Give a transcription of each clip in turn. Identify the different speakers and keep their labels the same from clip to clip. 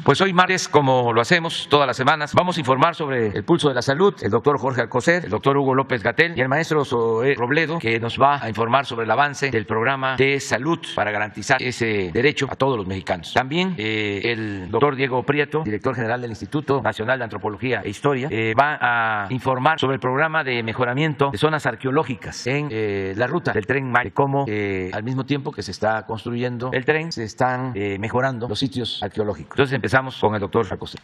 Speaker 1: Pues hoy martes, como lo hacemos todas las semanas, vamos a informar sobre el pulso de la salud, el doctor Jorge Alcocer, el doctor Hugo López-Gatell y el maestro Zoé Robledo, que nos va a informar sobre el avance del programa de salud para garantizar ese derecho a todos los mexicanos. También el doctor Diego Prieto, director general del Instituto Nacional de Antropología e Historia, va a informar sobre el programa de mejoramiento de zonas arqueológicas en la ruta del Tren Maya, cómo al mismo tiempo que se está construyendo el tren, se están mejorando los sitios arqueológicos. Entonces empezamos con el doctor Alcocer.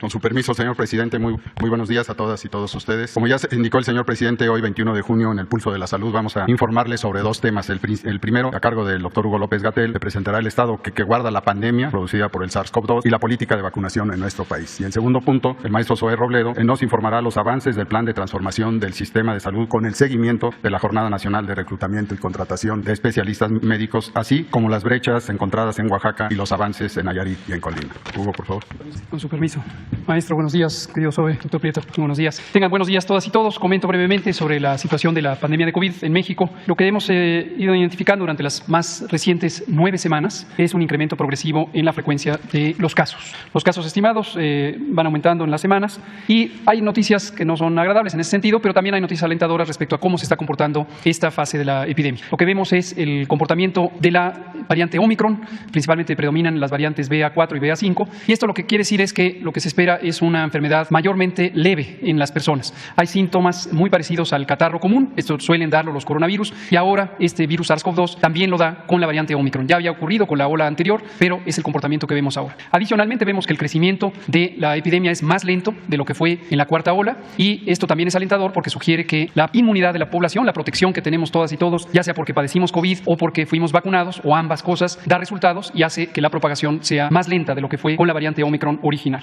Speaker 2: Con su permiso, señor presidente, muy buenos días a todas y todos ustedes. Como ya indicó el señor presidente, hoy 21 de junio en el Pulso de la Salud vamos a informarles sobre dos temas. El primero, a cargo del doctor Hugo López-Gatell, le presentará el estado que guarda la pandemia producida por el SARS-CoV-2 y la política de vacunación en nuestro país. Y el segundo punto, el maestro Zoé Robledo nos informará los avances del plan de transformación del sistema de salud con el seguimiento de la Jornada Nacional de Reclutamiento y Contratación de Especialistas Médicos, así como las brechas encontradas en Oaxaca y los avances en Nayarit y en Colima. Hugo, por favor.
Speaker 3: Con su permiso. Maestro, buenos días. Querido Zoé, doctor Prieto, buenos días. Tengan buenos días todas y todos. Comento brevemente sobre la situación de la pandemia de COVID en México. Lo que hemos ido identificando durante las más recientes 9 semanas es un incremento progresivo en la frecuencia de los casos. Los casos estimados van aumentando en las semanas y hay noticias que no son agradables en ese sentido, pero también hay noticias alentadoras respecto a cómo se está comportando esta fase de la epidemia. Lo que vemos es el comportamiento de la variante Omicron, principalmente predominan las variantes BA4 y BA5, y esto lo que quiere decir es que lo que se espera es una enfermedad mayormente leve en las personas. Hay síntomas muy parecidos al catarro común, esto suelen darlo los coronavirus, y ahora este virus SARS-CoV-2 también lo da con la variante Omicron. Ya había ocurrido con la ola anterior, pero es el comportamiento que vemos ahora. Adicionalmente vemos que el crecimiento de la epidemia es más lento de lo que fue en la cuarta ola, y esto también es alentador porque sugiere que la inmunidad de la población, la protección que tenemos todas y todos, ya sea porque padecimos COVID o porque fuimos vacunados o ambas cosas, da resultados y hace que la propagación sea más lenta de lo que fue con la variante Omicron original.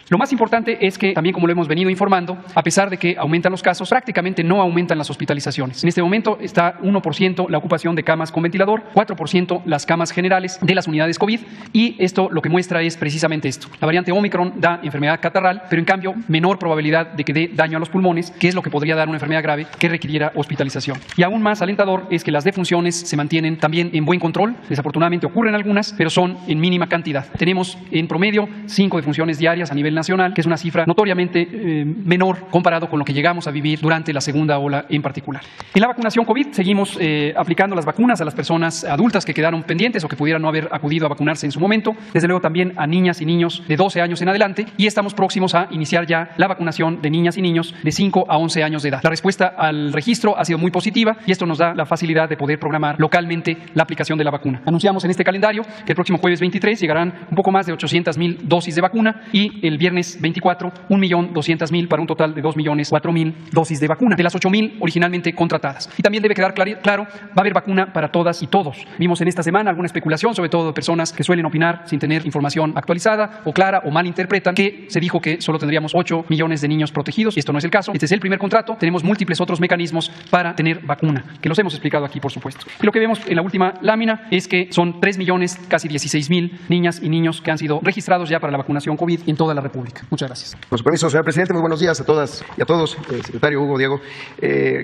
Speaker 3: Lo más importante es que, también como lo hemos venido informando, a pesar de que aumentan los casos, prácticamente no aumentan las hospitalizaciones. En este momento está 1% la ocupación de camas con ventilador, 4% las camas generales de las unidades COVID, y esto lo que muestra es precisamente esto. La variante Omicron da enfermedad catarral, pero en cambio menor probabilidad de que dé daño a los pulmones, que es lo que podría dar una enfermedad grave que requiriera hospitalización. Y aún más alentador es que las defunciones se mantienen también en buen control. Desafortunadamente ocurren algunas, pero son en mínima cantidad. Tenemos en promedio 5 defunciones diarias a nivel nacional, que es una cifra notoriamente menor comparado con lo que llegamos a vivir durante la segunda ola en particular. En la vacunación COVID seguimos aplicando las vacunas a las personas adultas que quedaron pendientes o que pudieran no haber acudido a vacunarse en su momento, desde luego también a niñas y niños de 12 años en adelante, y estamos próximos a iniciar ya la vacunación de niñas y niños de 5 a 11 años de edad. La respuesta al registro ha sido muy positiva y esto nos da la facilidad de poder programar localmente la aplicación de la vacuna. Anunciamos en este calendario que el próximo jueves 23 llegarán un poco más de 800,000 dosis de vacuna y el viernes 24 1.200.000 para un total de 2.004.000 dosis de vacuna, de las 8.000 originalmente contratadas. Y también debe quedar claro, va a haber vacuna para todas y todos. Vimos en esta semana alguna especulación, sobre todo de personas que suelen opinar sin tener información actualizada o clara o malinterpretan, que se dijo que solo tendríamos 8 millones de niños protegidos, y esto no es el caso. Este es el primer contrato, tenemos múltiples otros mecanismos para tener vacuna, que los hemos explicado aquí, por supuesto. Y lo que vemos en la última lámina es que son 3 millones, casi 16,000 niñas y niños que han sido registrados ya para la vacunación COVID en toda la República. Muchas gracias.
Speaker 4: Con su permiso, señor presidente, muy buenos días a todas y a todos. Secretario Hugo, Diego.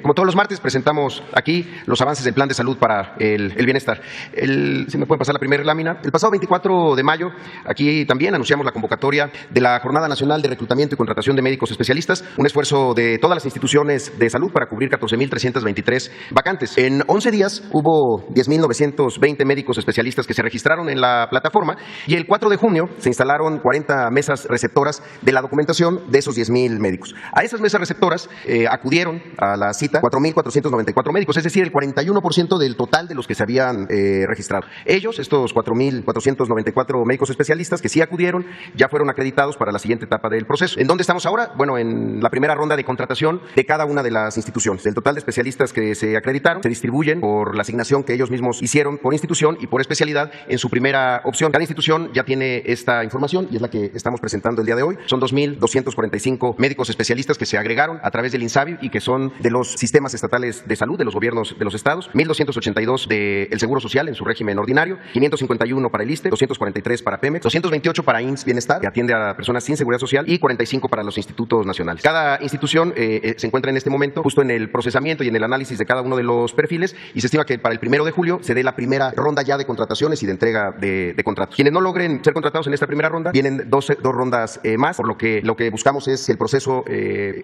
Speaker 4: Como todos los martes, presentamos aquí los avances del Plan de Salud para el Bienestar. Si me pueden pasar la primera lámina. El pasado 24 de mayo, aquí también anunciamos la convocatoria de la Jornada Nacional de Reclutamiento y Contratación de Médicos Especialistas, un esfuerzo de todas las instituciones de salud para cubrir 14,323 vacantes. En 11 días hubo 10,920 médicos especialistas que se registraron en la plataforma, y el 4 de junio se instalaron 40 mesas receptoras de la documentación de esos 10,000 médicos. A esas mesas receptoras acudieron a la cita 4,494 médicos, es decir, el 41% del total de los que se habían registrado. Ellos, estos 4,494 médicos especialistas que sí acudieron, ya fueron acreditados para la siguiente etapa del proceso. ¿En dónde estamos ahora? Bueno, en la primera ronda de contratación de cada una de las instituciones. El total de especialistas que se acreditaron se distribuyen por la asignación que ellos mismos hicieron por institución y por especialidad en su primera opción. Cada institución ya tiene esta información y es la que estamos presentando el día de hoy. Son 2,245 médicos especialistas que se agregaron a través del INSABI y que son de los sistemas estatales de salud de los gobiernos de los estados, 1,282 del Seguro Social en su régimen ordinario, 551 para el ISSSTE, 243 para Pemex, 228 para IMSS Bienestar, que atiende a personas sin seguridad social, y 45 para los institutos nacionales. Cada institución se encuentra en este momento justo en el procesamiento y en el análisis de cada uno de los perfiles, y se estima que para el 1 de julio se dé la primera ronda ya de contrataciones y de entrega de contratos. Quienes no logren ser contratados en esta primera ronda, vienen dos rondas más, por lo que buscamos es que el proceso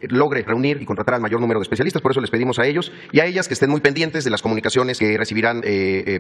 Speaker 4: logre reunir y contratar al mayor número de especialistas. Por eso les pedimos a ellos y a ellas que estén muy pendientes de las comunicaciones que recibirán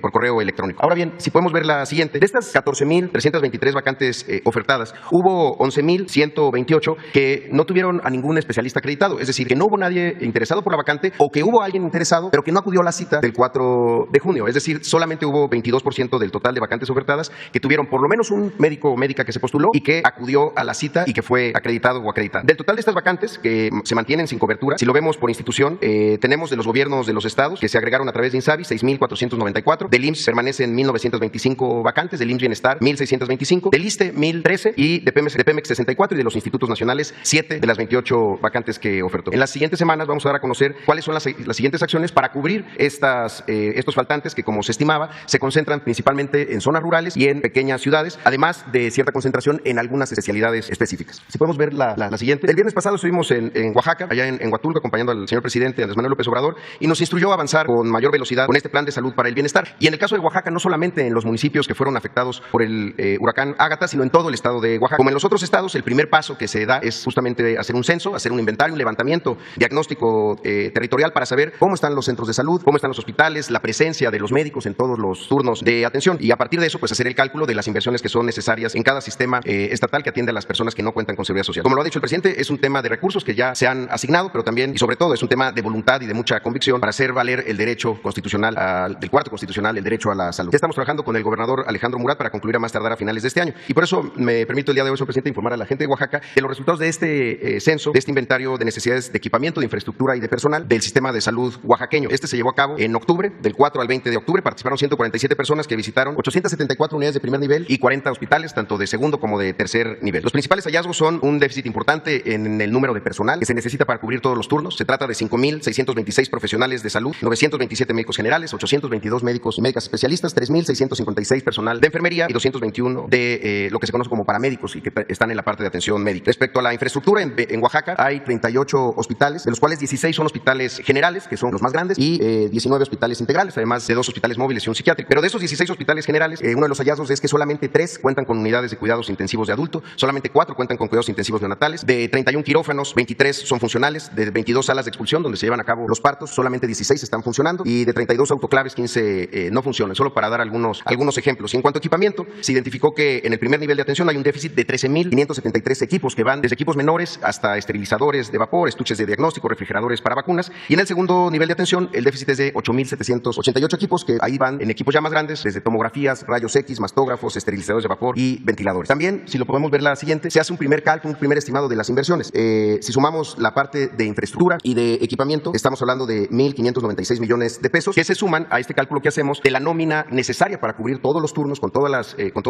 Speaker 4: por correo electrónico. Ahora bien, si podemos ver la siguiente, de estas 14,323 vacantes ofertadas, hubo 11,128 que no tuvieron a ningún especialista acreditado, es decir, que no hubo nadie interesado por la vacante o que hubo alguien interesado, pero que no acudió a la cita del 4 de junio. Es decir, solamente hubo 22% del total de vacantes ofertadas que tuvieron por lo menos un médico o médica que se postuló y que acudió a la cita y que fue acreditado o acreditada. Del total de estas vacantes que se mantienen sin cobertura, si lo vemos por institución, tenemos de los gobiernos de los estados que se agregaron a través de INSABI 6,494, del IMSS permanecen 1,925 vacantes, del IMSS Bienestar 1,625, del ISSSTE 1,013 y de Pemex 64 y de los institutos nacionales 7 de las 28 vacantes que ofertó. En las siguientes semanas vamos a dar a conocer cuáles son las siguientes acciones para cubrir estos faltantes que, como se estimaba, se concentran principalmente en zonas rurales y en pequeñas ciudades, además de cierta concentración en algunas especialidades específicas. Si podemos ver la siguiente. El viernes pasado estuvimos en Oaxaca, allá en Huatulco, acompañando al señor presidente Andrés Manuel López Obrador, y nos instruyó a avanzar con mayor velocidad con este plan de salud para el bienestar. Y en el caso de Oaxaca, no solamente en los municipios que fueron afectados por el huracán Ágata, sino en todo el estado de Oaxaca. Como en los otros estados, el primer paso que se da es justamente hacer un censo, hacer un inventario, un levantamiento diagnóstico territorial para saber cómo están los centros de salud, cómo están los hospitales, la presencia de los médicos en todos los turnos de atención, y a partir de eso, pues hacer el cálculo de las inversiones que son necesarias en cada sistema estatal que atiende a las personas que no cuentan con seguridad social. Como lo ha dicho el presidente, es un tema de recursos que ya se han asignado, pero también y sobre todo es un tema de voluntad y de mucha convicción para hacer valer el derecho constitucional del cuarto constitucional, el derecho a la salud. Ya estamos trabajando con el gobernador Alejandro Murat para concluir a más tardar a finales de este año, y por eso me permito el día de hoy, señor presidente, informar a la gente de Oaxaca de los resultados de este censo, de este inventario de necesidades de equipamiento, de infraestructura y de personal del sistema de salud oaxaqueño. Este se llevó a cabo en octubre, del 4 al 20 de octubre, participaron 147 personas que visitaron 874 unidades de primer nivel y 40 hospitales, tanto de segundo como de tercer nivel. Los principales hallazgos son un déficit importante en el número de personal que se necesita para cubrir todos los turnos. Se trata de 5,626 profesionales de salud, 927 médicos generales, 822 médicos y médicas especialistas, 3,656 personal de enfermería y 221 de lo que se conoce como paramédicos y que están en la parte de atención médica. Respecto a la infraestructura, en Oaxaca hay 38 hospitales, de los cuales 16 son hospitales generales, que son los más grandes, y 19 hospitales integrales, además de 2 hospitales móviles y un psiquiátrico. Pero de esos 16 hospitales generales, uno de los hallazgos es que solamente 3 cuentan con unidades de cuidados intensivos de adulto, solamente 4 cuentan con cuidados intensivos neonatales, de 31 quirófanos, 23 son funcionales, de 22 salas de expulsión donde se llevan a cabo los partos, solamente 16 están funcionando, y de 32 autoclaves, 15 no funcionan, solo para dar algunos ejemplos. Y en cuanto a equipamiento, se identificó que en el primer nivel de atención hay un déficit de 13,573 equipos que van desde equipos menores hasta esterilizadores de vapor, estuches de diagnóstico, refrigeradores para vacunas, y en el segundo nivel de atención el déficit es de 8,788 equipos, que ahí van en equipos ya más grandes, desde tomografías, rayos X, mastógrafos, esterilizadores de vapor y ventiladores. También, si lo podemos ver la siguiente, se hace un primer cálculo, un primer estimado de las inversiones. Si sumamos la parte de infraestructura y de equipamiento, estamos hablando de 1,596 millones de pesos, que se suman a este cálculo que hacemos de la nómina necesaria para cubrir todos los turnos con todos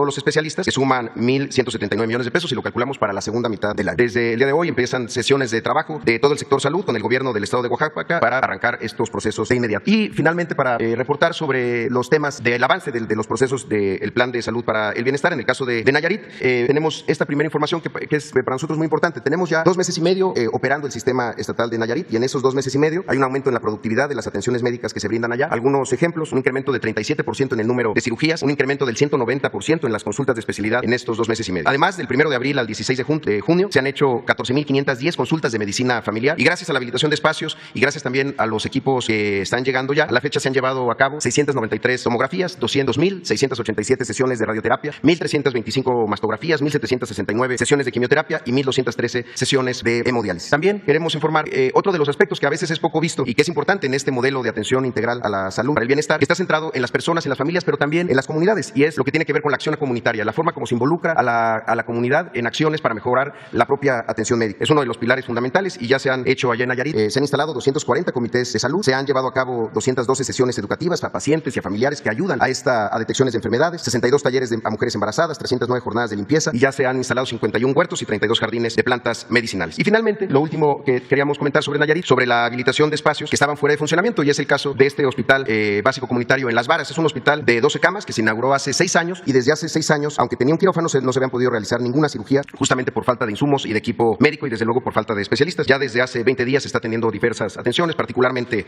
Speaker 4: los especialistas, que suman 1,179 millones de pesos y lo calculamos para la segunda mitad del año. Desde el día de hoy empiezan sesiones de trabajo de todo el sector salud con el gobierno del estado de Oaxaca para arrancar estos procesos de inmediato. Y finalmente, para reportar sobre los temas del avance de los procesos del plan de salud para el bienestar, en el caso de Nayarit, tenemos esta primera información que es para nosotros muy importante. Tenemos ya 2 meses y medio operando el sistema estatal de Nayarit, y en esos 2 meses y medio hay un aumento en la productividad de las atenciones médicas que se brindan allá. Algunos ejemplos: un incremento de 37% en el número de cirugías, un incremento del 190% en las consultas de especialidad en estos 2 meses y medio. Además, del 1 de abril al 16 de junio se han hecho 14,510 consultas de medicina familiar, y gracias a la habilitación de espacios y gracias también a los equipos que están llegando ya, a la fecha se han llevado a cabo 693 tomografías, 200,687 sesiones de radioterapia, 1,325 mastografías, 1,769 sesiones de quimioterapia y 1,213 sesiones de hemodiálisis. También queremos informar otro de los aspectos que a veces es poco visto y que es importante en este modelo de atención integral a la salud para el bienestar, que está centrado en las personas, en las familias, pero también en las comunidades, y es lo que tiene que ver con la acción comunitaria, la forma como se involucra a la comunidad en acciones para mejorar la propia atención médica. Es uno de los pilares fundamentales y ya se han hecho allá en Nayarit. Se han instalado 240 comités de salud, se han llevado a cabo 212 sesiones educativas a pacientes y a familiares que ayudan a detecciones de enfermedades, 62 talleres a mujeres embarazadas, 309 jornadas de limpieza, y ya se han instalado 51 huertos y 32 jardines de plantas medicinales. Y finalmente, lo último que queríamos comentar sobre Nayarit, sobre la habilitación de espacios que estaban fuera de funcionamiento, y es el caso de este hospital básico comunitario en Las Varas. Es un hospital de 12 camas que se inauguró hace 6 años, y desde hace 6 años, aunque tenía un quirófano, no se habían podido realizar ninguna cirugía, justamente por falta de insumos y de equipo médico, y desde luego por falta de especialistas. Ya desde hace 20 días se está teniendo diversas atenciones, particularmente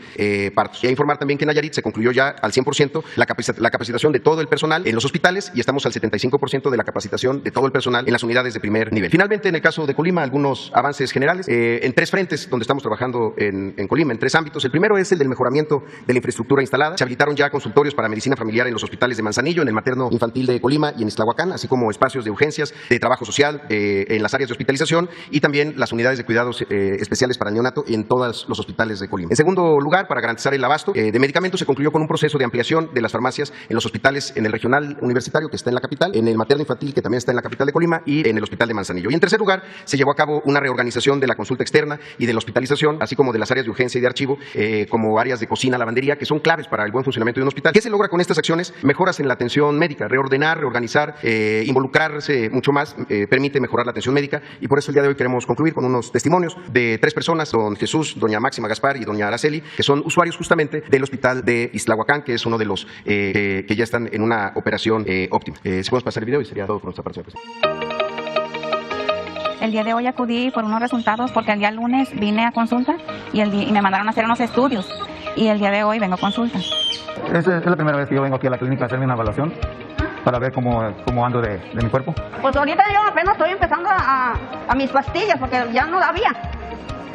Speaker 4: partos. Y a informar también que en Nayarit se concluyó ya al 100% la capacitación de todo el personal en los hospitales, y estamos al 75% de la capacitación capacitación de todo el personal en las unidades de primer nivel. Finalmente, en el caso de Colima, algunos avances generales en 3 frentes donde estamos trabajando en Colima, en 3 ámbitos. El primero es el del mejoramiento de la infraestructura instalada. Se habilitaron ya consultorios para medicina familiar en los hospitales de Manzanillo, en el materno infantil de Colima y en Ixtlahuacán, así como espacios de urgencias, de trabajo social en las áreas de hospitalización y también las unidades de cuidados especiales para el neonato en todos los hospitales de Colima. En segundo lugar, para garantizar el abasto de medicamentos, se concluyó con un proceso de ampliación de las farmacias en los hospitales, en el regional universitario, que está en la capital, en el materno infantil, que también está en la capital de Colima, y en el hospital de Manzanillo. Y en tercer lugar, se llevó a cabo una reorganización de la consulta externa y de la hospitalización, así como de las áreas de urgencia y de archivo, como áreas de cocina, lavandería, que son claves para el buen funcionamiento de un hospital. ¿Qué se logra con estas acciones? Mejoras en la atención médica, reordenar, reorganizar, involucrarse mucho más, permite mejorar la atención médica, y por eso el día de hoy queremos concluir con unos testimonios de 3 personas, don Jesús, doña Máxima Gaspar y doña Araceli, que son usuarios justamente del hospital de Ixtlahuacán, que es uno de los que ya están en una operación óptima. Si podemos pasar el video, y sería todo por nuestra parte.
Speaker 5: El día de hoy acudí por unos resultados porque el día lunes vine a consulta y me mandaron a hacer unos estudios, y el día de hoy vengo a consulta.
Speaker 6: Es la primera vez que yo vengo aquí a la clínica a hacerme una evaluación para ver cómo ando de mi cuerpo.
Speaker 7: Pues ahorita yo apenas estoy empezando a mis pastillas porque ya no había.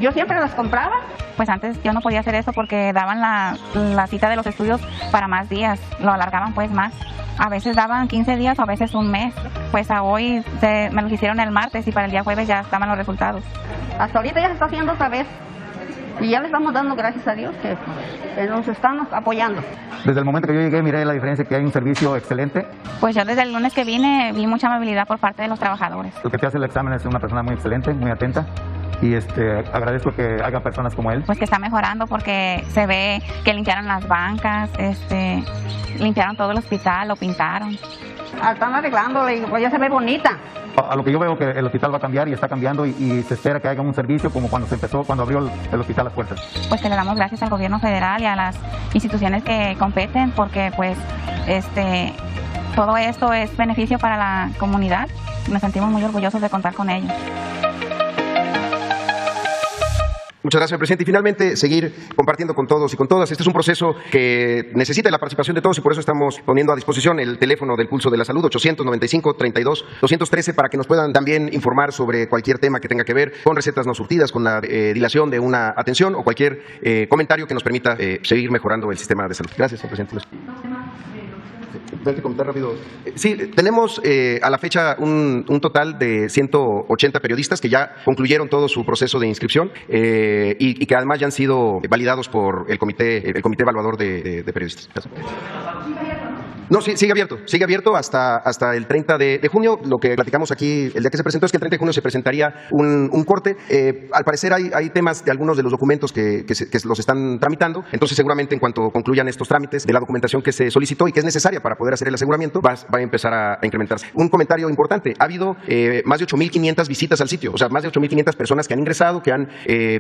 Speaker 7: Yo siempre las compraba.
Speaker 5: Pues antes yo no podía hacer eso porque daban la cita de los estudios para más días, lo alargaban pues más. A veces daban 15 días o a veces un mes. Pues a hoy me los hicieron el martes y para el día jueves ya estaban los resultados.
Speaker 7: Hasta ahorita ya se está haciendo otra vez. Y ya le estamos dando gracias a Dios que nos están apoyando.
Speaker 6: Desde el momento que yo llegué miré la diferencia, que hay un servicio excelente.
Speaker 5: Pues yo desde el lunes que vine vi mucha amabilidad por parte de los trabajadores.
Speaker 6: El que te hace el examen es una persona muy excelente, muy atenta. Y agradezco que haya personas como él.
Speaker 5: Pues que está mejorando porque se ve que limpiaron las bancas, limpiaron todo el hospital, lo pintaron.
Speaker 7: Están arreglándole y pues ya se ve bonita.
Speaker 6: A lo que yo veo que el hospital va a cambiar y está cambiando y se espera que haya un servicio como cuando abrió el hospital las puertas.
Speaker 5: Pues que le damos gracias al gobierno federal y a las instituciones que competen porque pues todo esto es beneficio para la comunidad. Nos sentimos muy orgullosos de contar con ellos.
Speaker 4: Muchas gracias, señor presidente. Y finalmente, seguir compartiendo con todos y con todas. Este es un proceso que necesita la participación de todos y por eso estamos poniendo a disposición el teléfono del Pulso de la Salud, 895-32-213, para que nos puedan también informar sobre cualquier tema que tenga que ver con recetas no surtidas, con la dilación de una atención o cualquier comentario que nos permita seguir mejorando el sistema de salud. Gracias, señor presidente. Tengo que comentar rápido. Sí, tenemos a la fecha un total de 180 periodistas que ya concluyeron todo su proceso de inscripción y que además ya han sido validados por el comité evaluador de periodistas. Gracias. No, sí, sigue abierto hasta el 30 de junio. Lo que platicamos aquí el día que se presentó es que el 30 de junio se presentaría un corte. Al parecer hay temas de algunos de los documentos que los están tramitando, entonces seguramente en cuanto concluyan estos trámites de la documentación que se solicitó y que es necesaria para poder hacer el aseguramiento, va a empezar a incrementarse. Un comentario importante, ha habido más de 8.500 visitas al sitio, o sea, más de 8.500 personas que han ingresado, que han,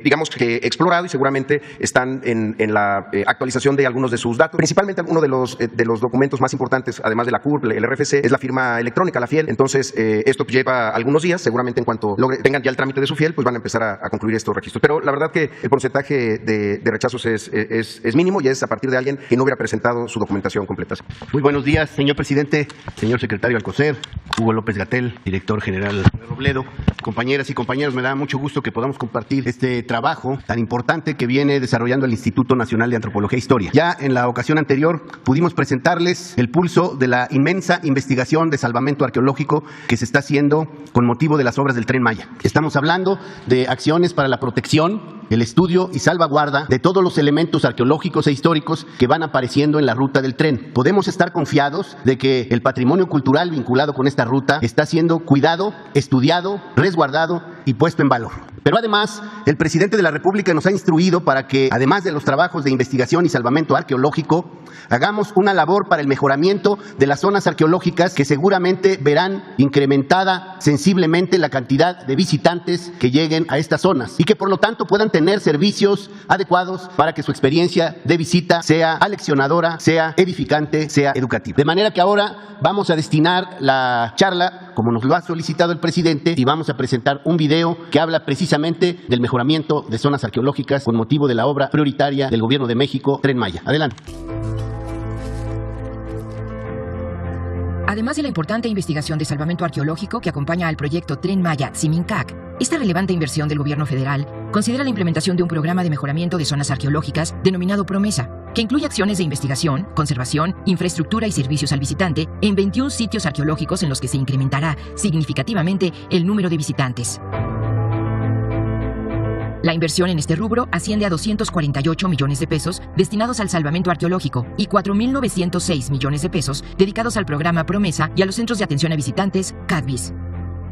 Speaker 4: digamos, que explorado y seguramente están en la actualización de algunos de sus datos. Principalmente uno de los documentos más importantes, además de la CURP, el RFC, es la firma electrónica, la FIEL. Entonces, esto lleva algunos días. Seguramente en cuanto tengan ya el trámite de su FIEL, pues van a empezar a concluir estos registros. Pero la verdad que el porcentaje de rechazos es mínimo y es a partir de alguien que no hubiera presentado su documentación completa.
Speaker 8: Muy buenos días, señor presidente, señor secretario Alcocer, Hugo López-Gatell, director general Robledo, compañeras y compañeros, me da mucho gusto que podamos compartir este trabajo tan importante que viene desarrollando el Instituto Nacional de Antropología e Historia. Ya en la ocasión anterior pudimos presentarles el pulso de la inmensa investigación de salvamento arqueológico que se está haciendo con motivo de las obras del Tren Maya. Estamos hablando de acciones para la protección, el estudio y salvaguarda de todos los elementos arqueológicos e históricos que van apareciendo en la ruta del tren. Podemos estar confiados de que el patrimonio cultural vinculado con esta ruta está siendo cuidado, estudiado, resguardado y puesto en valor. Pero además, el presidente de la República nos ha instruido para que, además de los trabajos de investigación y salvamento arqueológico, hagamos una labor para el mejoramiento de las zonas arqueológicas que seguramente verán incrementada sensiblemente la cantidad de visitantes que lleguen a estas zonas y que por lo tanto puedan tener servicios adecuados para que su experiencia de visita sea aleccionadora, sea edificante, sea educativa. De manera que ahora vamos a destinar la charla, como nos lo ha solicitado el presidente, y vamos a presentar un video que habla precisamente del mejoramiento de zonas arqueológicas con motivo de la obra prioritaria del Gobierno de México, Tren Maya. Adelante.
Speaker 9: Además de la importante investigación de salvamento arqueológico que acompaña al proyecto Tren Maya Tziminkak, esta relevante inversión del gobierno federal considera la implementación de un programa de mejoramiento de zonas arqueológicas denominado Promesa, que incluye acciones de investigación, conservación, infraestructura y servicios al visitante en 21 sitios arqueológicos en los que se incrementará significativamente el número de visitantes. La inversión en este rubro asciende a 248 millones de pesos destinados al salvamento arqueológico y 4.906 millones de pesos dedicados al programa Promesa y a los centros de atención a visitantes CADVIS.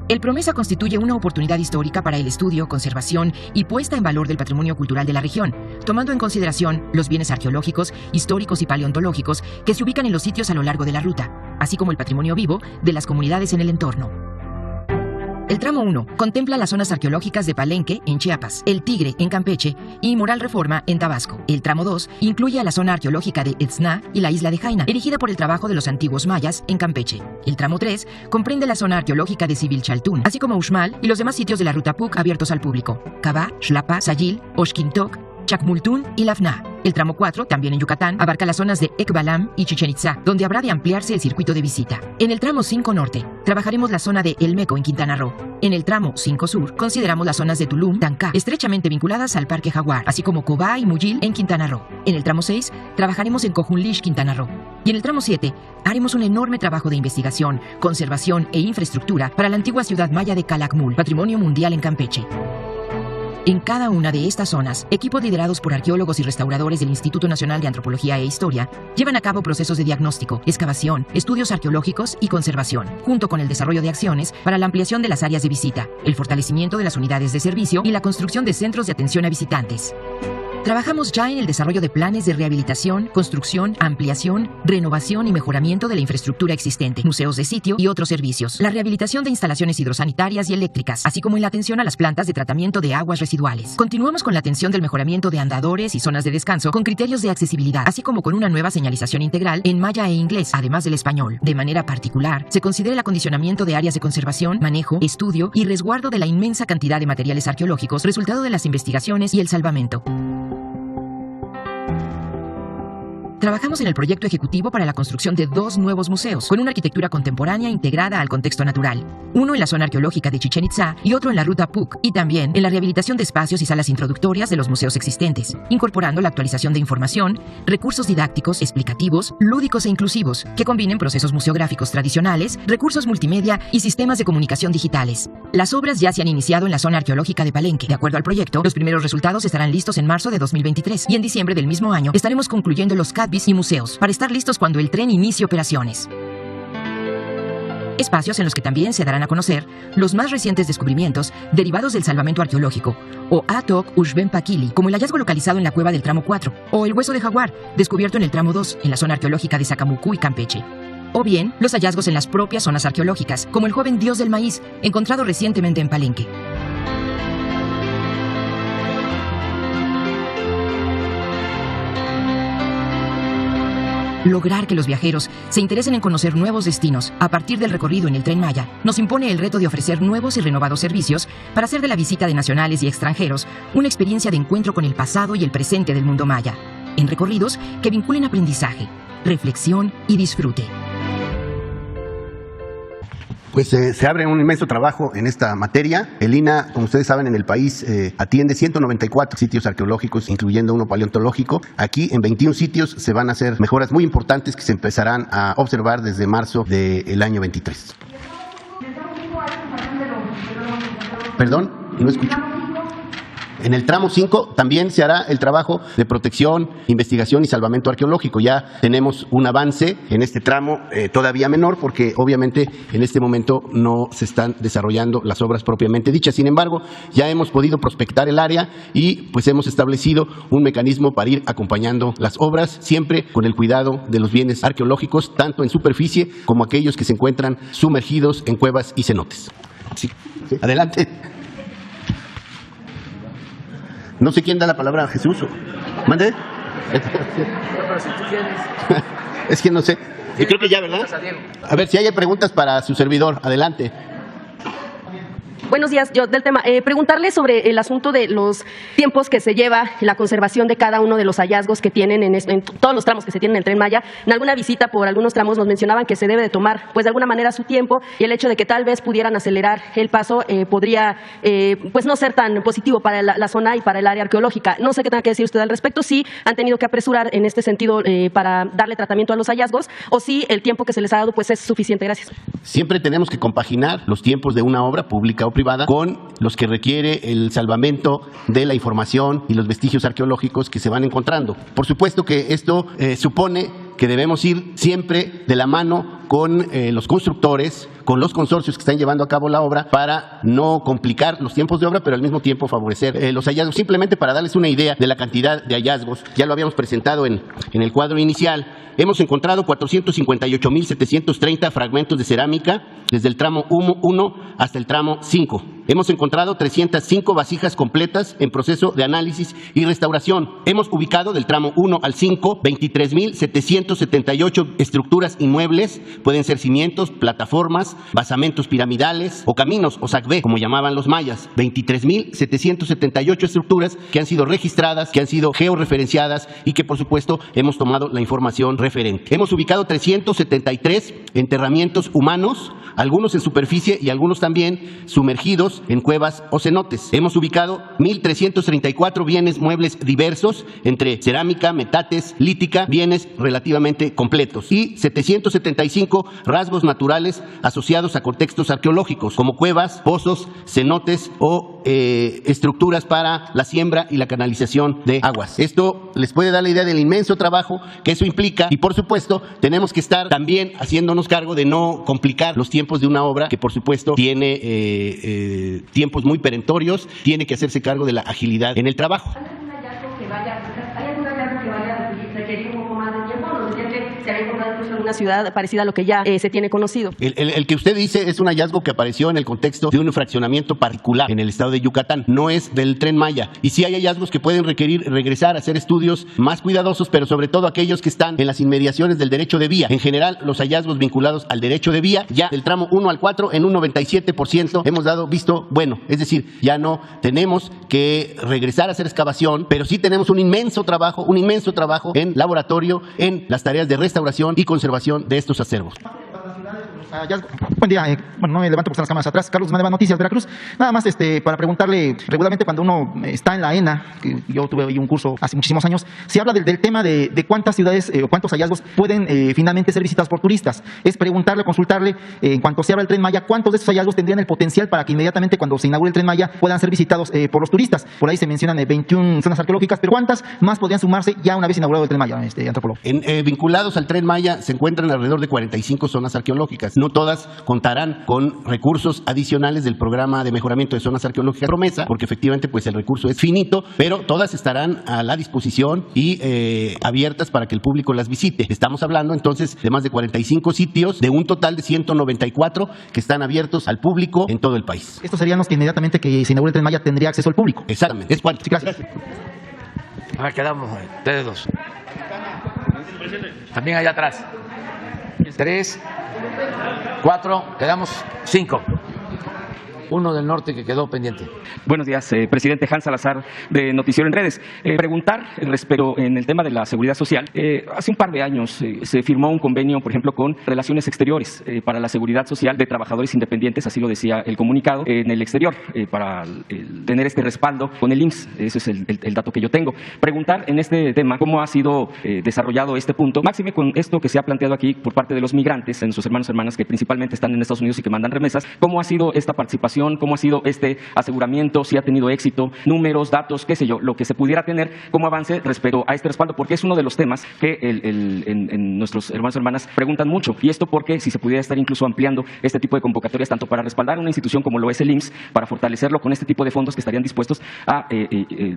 Speaker 9: El Promesa constituye una oportunidad histórica para el estudio, conservación y puesta en valor del patrimonio cultural de la región, tomando en consideración los bienes arqueológicos, históricos y paleontológicos que se ubican en los sitios a lo largo de la ruta, así como el patrimonio vivo de las comunidades en el entorno. El tramo 1 contempla las zonas arqueológicas de Palenque, en Chiapas, El Tigre, en Campeche, y Moral Reforma, en Tabasco. El tramo 2 incluye a la zona arqueológica de Etzna y la isla de Jaina, erigida por el trabajo de los antiguos mayas, en Campeche. El tramo 3 comprende la zona arqueológica de Sibilchaltún, así como Uxmal y los demás sitios de la ruta PUC abiertos al público: Cabá, Xlapa, Sayil, Oxquintoc, Chacmultún y Lafná. El tramo 4, también en Yucatán, abarca las zonas de Ekbalam y Chichén Itzá, donde habrá de ampliarse el circuito de visita. En el tramo 5 norte, trabajaremos la zona de El Meco en Quintana Roo. En el tramo 5 sur, consideramos las zonas de Tulum, Tancá, estrechamente vinculadas al Parque Jaguar, así como Cobá y Muyil en Quintana Roo. En el tramo 6, trabajaremos en Cojunlish, Quintana Roo. Y en el tramo 7, haremos un enorme trabajo de investigación, conservación e infraestructura para la antigua ciudad maya de Calakmul, patrimonio mundial en Campeche. En cada una de estas zonas, equipos liderados por arqueólogos y restauradores del Instituto Nacional de Antropología e Historia llevan a cabo procesos de diagnóstico, excavación, estudios arqueológicos y conservación, junto con el desarrollo de acciones para la ampliación de las áreas de visita, el fortalecimiento de las unidades de servicio y la construcción de centros de atención a visitantes. Trabajamos ya en el desarrollo de planes de rehabilitación, construcción, ampliación, renovación y mejoramiento de la infraestructura existente, museos de sitio y otros servicios, la rehabilitación de instalaciones hidrosanitarias y eléctricas, así como en la atención a las plantas de tratamiento de aguas residuales. Continuamos con la atención del mejoramiento de andadores y zonas de descanso con criterios de accesibilidad, así como con una nueva señalización integral en maya e inglés, además del español. De manera particular, se considera el acondicionamiento de áreas de conservación, manejo, estudio y resguardo de la inmensa cantidad de materiales arqueológicos resultado de las investigaciones y el salvamento. Trabajamos en el proyecto ejecutivo para la construcción de 2 nuevos museos, con una arquitectura contemporánea integrada al contexto natural. Uno en la zona arqueológica de Chichén Itzá y otro en la ruta PUC, y también en la rehabilitación de espacios y salas introductorias de los museos existentes, incorporando la actualización de información, recursos didácticos, explicativos, lúdicos e inclusivos, que combinen procesos museográficos tradicionales, recursos multimedia y sistemas de comunicación digitales. Las obras ya se han iniciado en la zona arqueológica de Palenque. De acuerdo al proyecto, los primeros resultados estarán listos en marzo de 2023 y en diciembre del mismo año estaremos concluyendo los CADVIS y museos para estar listos cuando el tren inicie operaciones. Espacios en los que también se darán a conocer los más recientes descubrimientos derivados del salvamento arqueológico, o Atok Ushben Pakili, como el hallazgo localizado en la cueva del tramo 4, o el hueso de jaguar, descubierto en el tramo 2, en la zona arqueológica de Sacamucú y Campeche. O bien, los hallazgos en las propias zonas arqueológicas, como el joven dios del maíz, encontrado recientemente en Palenque. Lograr que los viajeros se interesen en conocer nuevos destinos a partir del recorrido en el Tren Maya nos impone el reto de ofrecer nuevos y renovados servicios para hacer de la visita de nacionales y extranjeros una experiencia de encuentro con el pasado y el presente del mundo maya, en recorridos que vinculen aprendizaje, reflexión y disfrute.
Speaker 8: Pues se abre un inmenso trabajo en esta materia. El INAH, como ustedes saben, en el país atiende 194 sitios arqueológicos, incluyendo uno paleontológico. Aquí, en 21 sitios, se van a hacer mejoras muy importantes que se empezarán a observar desde marzo del año 23. ¿Perdón? No escucho. En el tramo 5 también se hará el trabajo de protección, investigación y salvamento arqueológico. Ya tenemos un avance en este tramo todavía menor porque obviamente en este momento no se están desarrollando las obras propiamente dichas. Sin embargo, ya hemos podido prospectar el área y pues hemos establecido un mecanismo para ir acompañando las obras, siempre con el cuidado de los bienes arqueológicos, tanto en superficie como aquellos que se encuentran sumergidos en cuevas y cenotes. Sí. Adelante. No sé quién da la palabra a Jesús. ¿Mande? Es que no sé. Yo creo que ya, ¿verdad? A ver, si hay preguntas para su servidor, adelante.
Speaker 10: Buenos días, yo del tema. Preguntarle sobre el asunto de los tiempos que se lleva la conservación de cada uno de los hallazgos que tienen en todos los tramos que se tienen en el Tren Maya. En alguna visita por algunos tramos nos mencionaban que se debe de tomar, pues de alguna manera, su tiempo, y el hecho de que tal vez pudieran acelerar el paso podría, pues no ser tan positivo para la zona y para el área arqueológica. No sé qué tenga que decir usted al respecto, si han tenido que apresurar en este sentido para darle tratamiento a los hallazgos, o si el tiempo que se les ha dado pues es suficiente. Gracias.
Speaker 8: Siempre tenemos que compaginar los tiempos de una obra pública o privada con los que requiere el salvamento de la información y los vestigios arqueológicos que se van encontrando. Por supuesto que esto supone que debemos ir siempre de la mano con los constructores, con los consorcios que están llevando a cabo la obra, para no complicar los tiempos de obra, pero al mismo tiempo favorecer los hallazgos. Simplemente para darles una idea de la cantidad de hallazgos, ya lo habíamos presentado en el cuadro inicial. Hemos encontrado 458.730 fragmentos de cerámica desde el tramo 1 hasta el tramo 5. Hemos encontrado 305 vasijas completas en proceso de análisis y restauración. Hemos ubicado del tramo 1 al 5 23.778 estructuras inmuebles, pueden ser cimientos, plataformas, basamentos piramidales o caminos o sacbé, como llamaban los mayas. 23.778 estructuras que han sido registradas, que han sido georreferenciadas y que por supuesto hemos tomado la información referente. Hemos ubicado 373 enterramientos humanos, algunos en superficie y algunos también sumergidos en cuevas o cenotes. Hemos ubicado 1.334 bienes muebles diversos, entre cerámica, metates, lítica, bienes relativamente completos, y 775 rasgos naturales asociados a contextos arqueológicos, como cuevas, pozos, cenotes o estructuras para la siembra y la canalización de aguas. Esto les puede dar la idea del inmenso trabajo que eso implica, y por supuesto tenemos que estar también haciéndonos cargo de no complicar los tiempos de una obra que por supuesto tiene tiempos muy perentorios, tiene que hacerse cargo de la agilidad en el trabajo.
Speaker 10: ¿Hay algún hallazgo que vaya a requerir un poco más de tiempo? ¿O decía que se había encontrado incluso en una ciudad parecida a lo que ya se tiene conocido?
Speaker 8: El que usted dice es un hallazgo que apareció en el contexto de un fraccionamiento particular en el estado de Yucatán, no es del Tren Maya. Y sí hay hallazgos que pueden requerir regresar a hacer estudios más cuidadosos, pero sobre todo aquellos que están en las inmediaciones del derecho de vía. En general, los hallazgos vinculados al derecho de vía, ya del tramo 1 al 4, en un 97% hemos dado visto bueno. Es decir, ya no tenemos que regresar a hacer excavación, pero sí tenemos un inmenso trabajo en laboratorio, en las tareas de restauración y conservación de estos acervos.
Speaker 6: Buen día, no me levanto por estar las cámaras atrás. Carlos Madeva, Noticias Veracruz. Nada más para preguntarle, regularmente cuando uno está en la ENA, que yo tuve ahí un curso hace muchísimos años, se habla del tema de cuántas ciudades o cuántos hallazgos pueden finalmente ser visitados por turistas. Es preguntarle, consultarle, en cuanto se abra el Tren Maya, cuántos de estos hallazgos tendrían el potencial para que inmediatamente cuando se inaugure el Tren Maya puedan ser visitados por los turistas. Por ahí se mencionan 21 zonas arqueológicas, pero ¿cuántas más podrían sumarse ya una vez inaugurado el Tren Maya, antropólogo?
Speaker 8: Vinculados al Tren Maya se encuentran alrededor de 45 zonas arqueológicas. No todas contarán con recursos adicionales del programa de mejoramiento de zonas arqueológicas Promesa, porque efectivamente pues el recurso es finito, pero todas estarán a la disposición y abiertas para que el público las visite. Estamos hablando entonces de más de 45 sitios, de un total de 194 que están abiertos al público en todo el país.
Speaker 6: Estos serían los que inmediatamente que se inaugure el Tren Maya tendría acceso al público.
Speaker 8: Exactamente. Es cuánto.
Speaker 6: Sí, gracias.
Speaker 1: A ver, quedamos ustedes dos. También allá atrás. 3, 4, quedamos 5. Uno del norte que quedó pendiente.
Speaker 11: Buenos días, presidente Hans Salazar de Noticiero en Redes. Preguntar respecto en el tema de la seguridad social. Hace un par de años se firmó un convenio, por ejemplo, con Relaciones Exteriores para la seguridad social de trabajadores independientes, así lo decía el comunicado, en el exterior, para tener este respaldo con el IMSS. Ese es el dato que yo tengo. Preguntar en este tema cómo ha sido desarrollado este punto, máxime con esto que se ha planteado aquí por parte de los migrantes, en sus hermanos y hermanas que principalmente están en Estados Unidos y que mandan remesas. ¿Cómo ha sido esta participación? ¿Cómo ha sido este aseguramiento? Si ha tenido éxito, números, datos, qué sé yo, lo que se pudiera tener como avance respecto a este respaldo, porque es uno de los temas que en nuestros hermanos y hermanas preguntan mucho. Y esto porque si se pudiera estar incluso ampliando este tipo de convocatorias, tanto para respaldar una institución como lo es el IMSS, para fortalecerlo con este tipo de fondos que estarían dispuestos a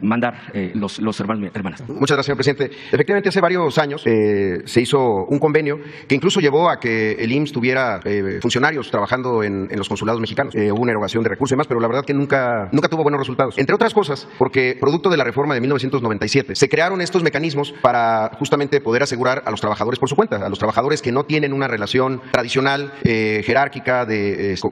Speaker 11: mandar los hermanos y hermanas.
Speaker 4: Muchas gracias, señor presidente. Efectivamente, hace varios años se hizo un convenio que incluso llevó a que el IMSS tuviera funcionarios trabajando en los consulados mexicanos. Hubo una erogación de recursos y demás, pero la verdad que nunca tuvo buenos resultados. Entre otras cosas, porque producto de la reforma de 1997, se crearon estos mecanismos para justamente poder asegurar a los trabajadores por su cuenta, a los trabajadores que no tienen una relación tradicional, jerárquica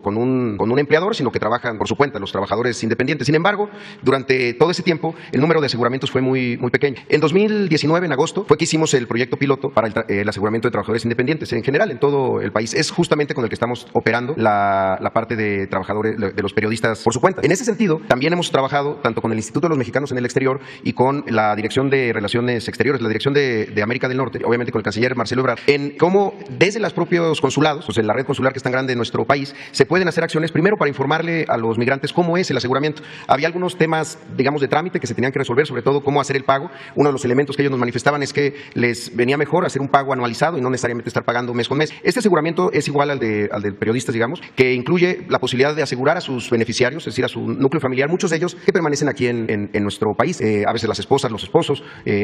Speaker 4: con un empleador, sino que trabajan por su cuenta, los trabajadores independientes. Sin embargo, durante todo ese tiempo, el número de aseguramientos fue muy pequeño. En 2019, en agosto, fue que hicimos el proyecto piloto para el aseguramiento de trabajadores independientes en general, en todo el país. Es justamente con el que estamos operando la parte de trabajadores, de los periodistas por su cuenta. En ese sentido, también hemos trabajado tanto con el Instituto de los Mexicanos en el Exterior y con la Dirección de Relaciones Exteriores, la Dirección de América del Norte, obviamente con el canciller Marcelo Ebrard, en cómo desde los propios consulados, o sea, la red consular que es tan grande en nuestro país, se pueden hacer acciones primero para informarle a los migrantes cómo es el aseguramiento. Había algunos temas, digamos, de trámite que se tenían que resolver, sobre todo cómo hacer el pago. Uno de los elementos que ellos nos manifestaban es que les venía mejor hacer un pago anualizado y no necesariamente estar pagando mes con mes. Este aseguramiento es igual al de periodistas, digamos, que incluye la posibilidad de asegurar a sus beneficiarios, es decir, a su núcleo familiar, muchos de ellos que permanecen aquí en nuestro país, a veces las esposas, los esposos,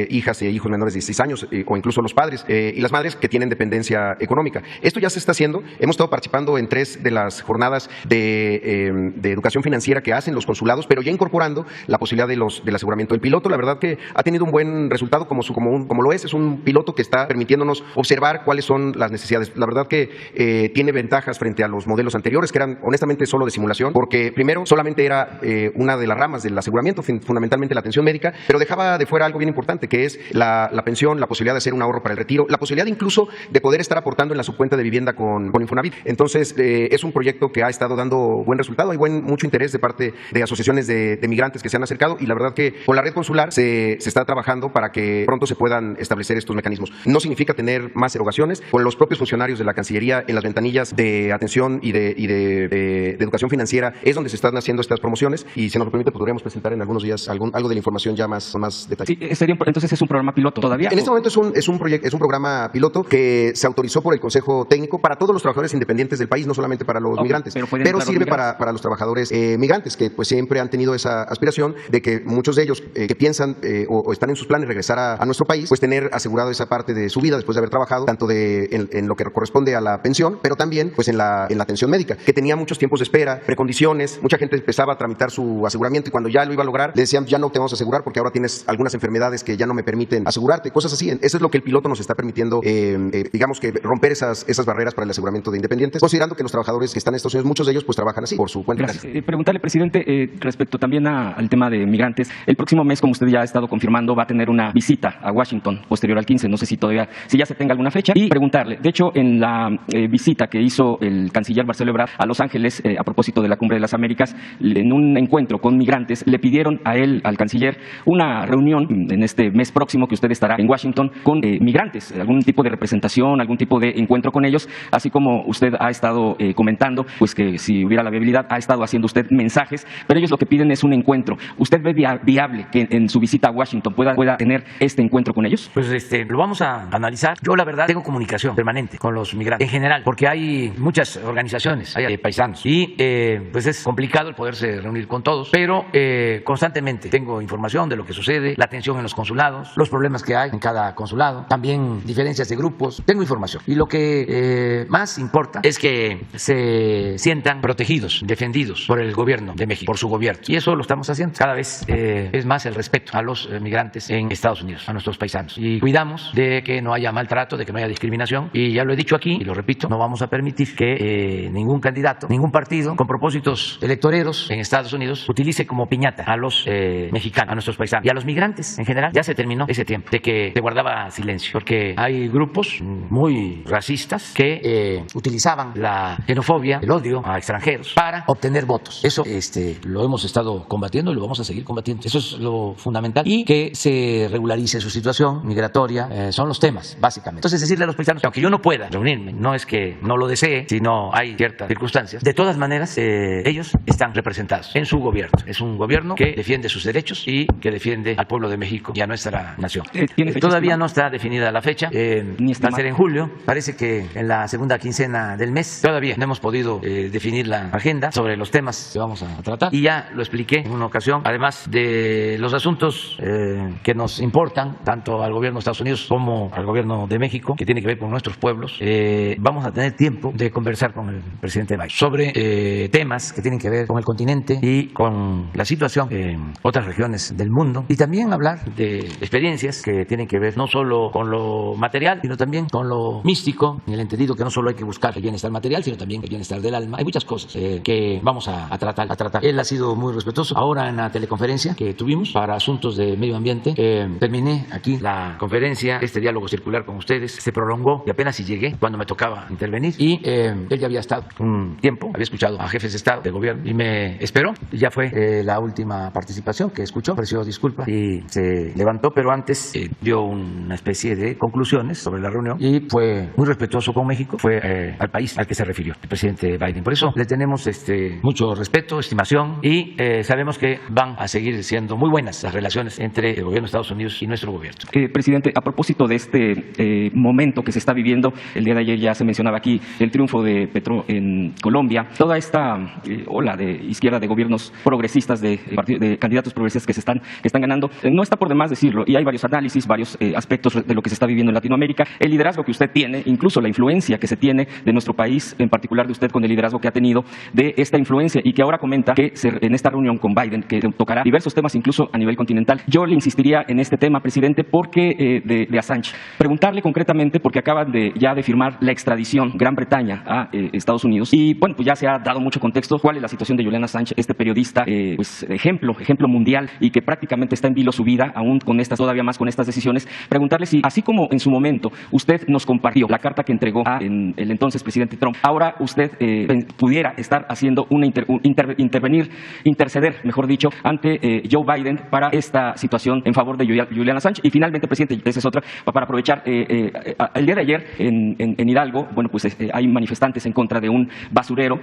Speaker 4: hijas e hijos menores de 16 años, o incluso los padres y las madres que tienen dependencia económica. Esto ya se está haciendo. Hemos estado participando en 3 de las jornadas de educación financiera que hacen los consulados, pero ya incorporando la posibilidad del aseguramiento. El piloto, la verdad que ha tenido un buen resultado, como lo es un piloto que está permitiéndonos observar cuáles son las necesidades. La verdad que tiene ventajas frente a los modelos anteriores, que eran honestamente solo de simulación, porque primero solamente era una de las ramas del aseguramiento, fundamentalmente la atención médica, pero dejaba de fuera algo bien importante, que es la pensión, la posibilidad de hacer un ahorro para el retiro, la posibilidad incluso de poder estar aportando en la subcuenta de vivienda con Infonavit. Entonces, es un proyecto que ha estado dando buen resultado, hay mucho interés de parte de asociaciones de migrantes que se han acercado, y la verdad que con la red consular se está trabajando para que pronto se puedan establecer estos mecanismos. No significa tener más erogaciones. Con los propios funcionarios de la Cancillería en las ventanillas de atención y de educación financiera es donde se están haciendo estas promociones, y si nos lo permite podríamos presentar en algunos días algo de la información ya más detallada.
Speaker 11: Sí, entonces es un programa piloto todavía.
Speaker 4: En este momento es un programa piloto que se autorizó por el Consejo Técnico para todos los trabajadores independientes del país, no solamente para los migrantes, pero sirve para los trabajadores migrantes que pues siempre han tenido esa aspiración de que muchos de ellos que piensan o están en sus planes regresar a nuestro país, pues tener asegurado esa parte de su vida después de haber trabajado, tanto en lo que corresponde a la pensión, pero también pues en la atención médica, que tenía muchos tiempos de espera, precondiciones. Mucha gente empezaba a tramitar su aseguramiento y cuando ya lo iba a lograr le decían ya no te vamos a asegurar porque ahora tienes algunas enfermedades que ya no me permiten asegurarte, cosas así. Eso es lo que el piloto nos está permitiendo, digamos que romper esas barreras para el aseguramiento de independientes, considerando que los trabajadores que están en Estados Unidos, muchos de ellos pues trabajan así por su cuenta.
Speaker 11: Preguntarle, presidente, respecto también al tema de migrantes, el próximo mes, como usted ya ha estado confirmando, va a tener una visita a Washington posterior al 15, no sé si ya se tenga alguna fecha, y preguntarle, de hecho, en la visita que hizo el canciller Marcelo Ebrard a Los Ángeles a propósito de la Cumbre de las Américas, en un encuentro con migrantes, le pidieron a él, al canciller, una reunión en este mes próximo que usted estará en Washington con migrantes, algún tipo de representación, algún tipo de encuentro con ellos, así como usted ha estado comentando, pues que si hubiera la viabilidad, ha estado haciendo usted mensajes, pero ellos lo que piden es un encuentro. ¿Usted ve viable que en su visita a Washington pueda tener este encuentro con ellos?
Speaker 1: Pues lo vamos a analizar. Yo la verdad tengo comunicación permanente con los migrantes en general, porque hay muchas organizaciones, hay paisanos, y pues es complicado el poderse reunir con todos, pero constantemente tengo información de lo que sucede, la atención en los consulados, los problemas que hay en cada consulado, también diferencias de grupos, tengo información. Y lo que más importa es que se sientan protegidos, defendidos por el gobierno de México, por su gobierno. Y eso lo estamos haciendo. Cada vez es más el respeto a los migrantes en Estados Unidos, a nuestros paisanos. Y cuidamos de que no haya maltrato, de que no haya discriminación. Y ya lo he dicho aquí y lo repito, no vamos a permitir que ningún candidato, ningún partido con propósitos electoreros en Estados Unidos utilice como piñata a los mexicanos, a nuestros paisanos y a los migrantes en general. Ya se terminó ese tiempo de que se guardaba silencio, porque hay grupos muy racistas que utilizaban la xenofobia, el odio a extranjeros para obtener votos. Eso lo hemos estado combatiendo y lo vamos a seguir combatiendo. Eso es lo fundamental, y que se regularice su situación migratoria, son los temas básicamente. Entonces, decirle a los paisanos que aunque yo no pueda reunirme, no es que no lo desee, sino hay ciertas circunstancias, de todas maneras ellos están representados en su gobierno. Es un gobierno que defiende sus derechos y que defiende al pueblo de México y a nuestra nación. Todavía no está definida la fecha, va a ser en julio, parece que en la segunda quincena del mes. Todavía no hemos podido definir la agenda sobre los temas que vamos a tratar, y ya lo expliqué en una ocasión. Además de los asuntos que nos importan tanto al gobierno de Estados Unidos como al gobierno de México, que tiene que ver con nuestros pueblos, vamos a tener tiempo de conversar con el presidente Biden sobre temas temas que tienen que ver con el continente y con la situación en otras regiones del mundo, y también hablar de experiencias que tienen que ver no solo con lo material, sino también con lo místico, en el entendido que no solo hay que buscar el bienestar material, sino también el bienestar del alma. Hay muchas cosas que vamos a tratar. Él ha sido muy respetuoso. Ahora en la teleconferencia que tuvimos para asuntos de medio ambiente, terminé aquí la conferencia, este diálogo circular con ustedes, se prolongó y apenas si llegué cuando me tocaba intervenir, y él ya había estado un tiempo, había escuchado a jefes de Estado, de gobierno, y me esperó. Ya fue la última participación que escuchó, ofreció disculpas y se levantó, pero antes dio una especie de conclusiones sobre la reunión y fue muy respetuoso con México. Fue al país al que se refirió el presidente Biden. Por eso le tenemos mucho respeto, estimación, y sabemos que van a seguir siendo muy buenas las relaciones entre el gobierno de Estados Unidos y nuestro gobierno.
Speaker 11: Presidente, a propósito de este momento que se está viviendo, el día de ayer ya se mencionaba aquí el triunfo de Petro en Colombia, toda esta ola de izquierda, de gobiernos progresistas, de candidatos progresistas que están ganando, no está por demás decirlo, y hay varios análisis, varios aspectos de lo que se está viviendo en Latinoamérica, el liderazgo que usted tiene, incluso la influencia que se tiene de nuestro país, en particular de usted con el liderazgo que ha tenido de esta influencia, y que ahora comenta que en esta reunión con Biden, que tocará diversos temas incluso a nivel continental. Yo le insistiría en este tema, presidente, porque de Assange. Preguntarle concretamente, porque acaban ya de firmar la extradición Gran Bretaña a Estados Unidos, y bueno, pues ya se ha dado mucho contexto cuál es la situación de Julian Assange, este periodista, pues ejemplo mundial, y que prácticamente está en vilo su vida, aún todavía más con estas decisiones. Preguntarle si, así como en su momento usted nos compartió la carta que entregó a el entonces presidente Trump, ahora usted pudiera estar haciendo interceder, mejor dicho, ante Joe Biden para esta situación en favor de Julian Assange. Y finalmente, presidente, esa es otra, para aprovechar, el día de ayer en Hidalgo, bueno, pues hay manifestantes en contra de un basurero,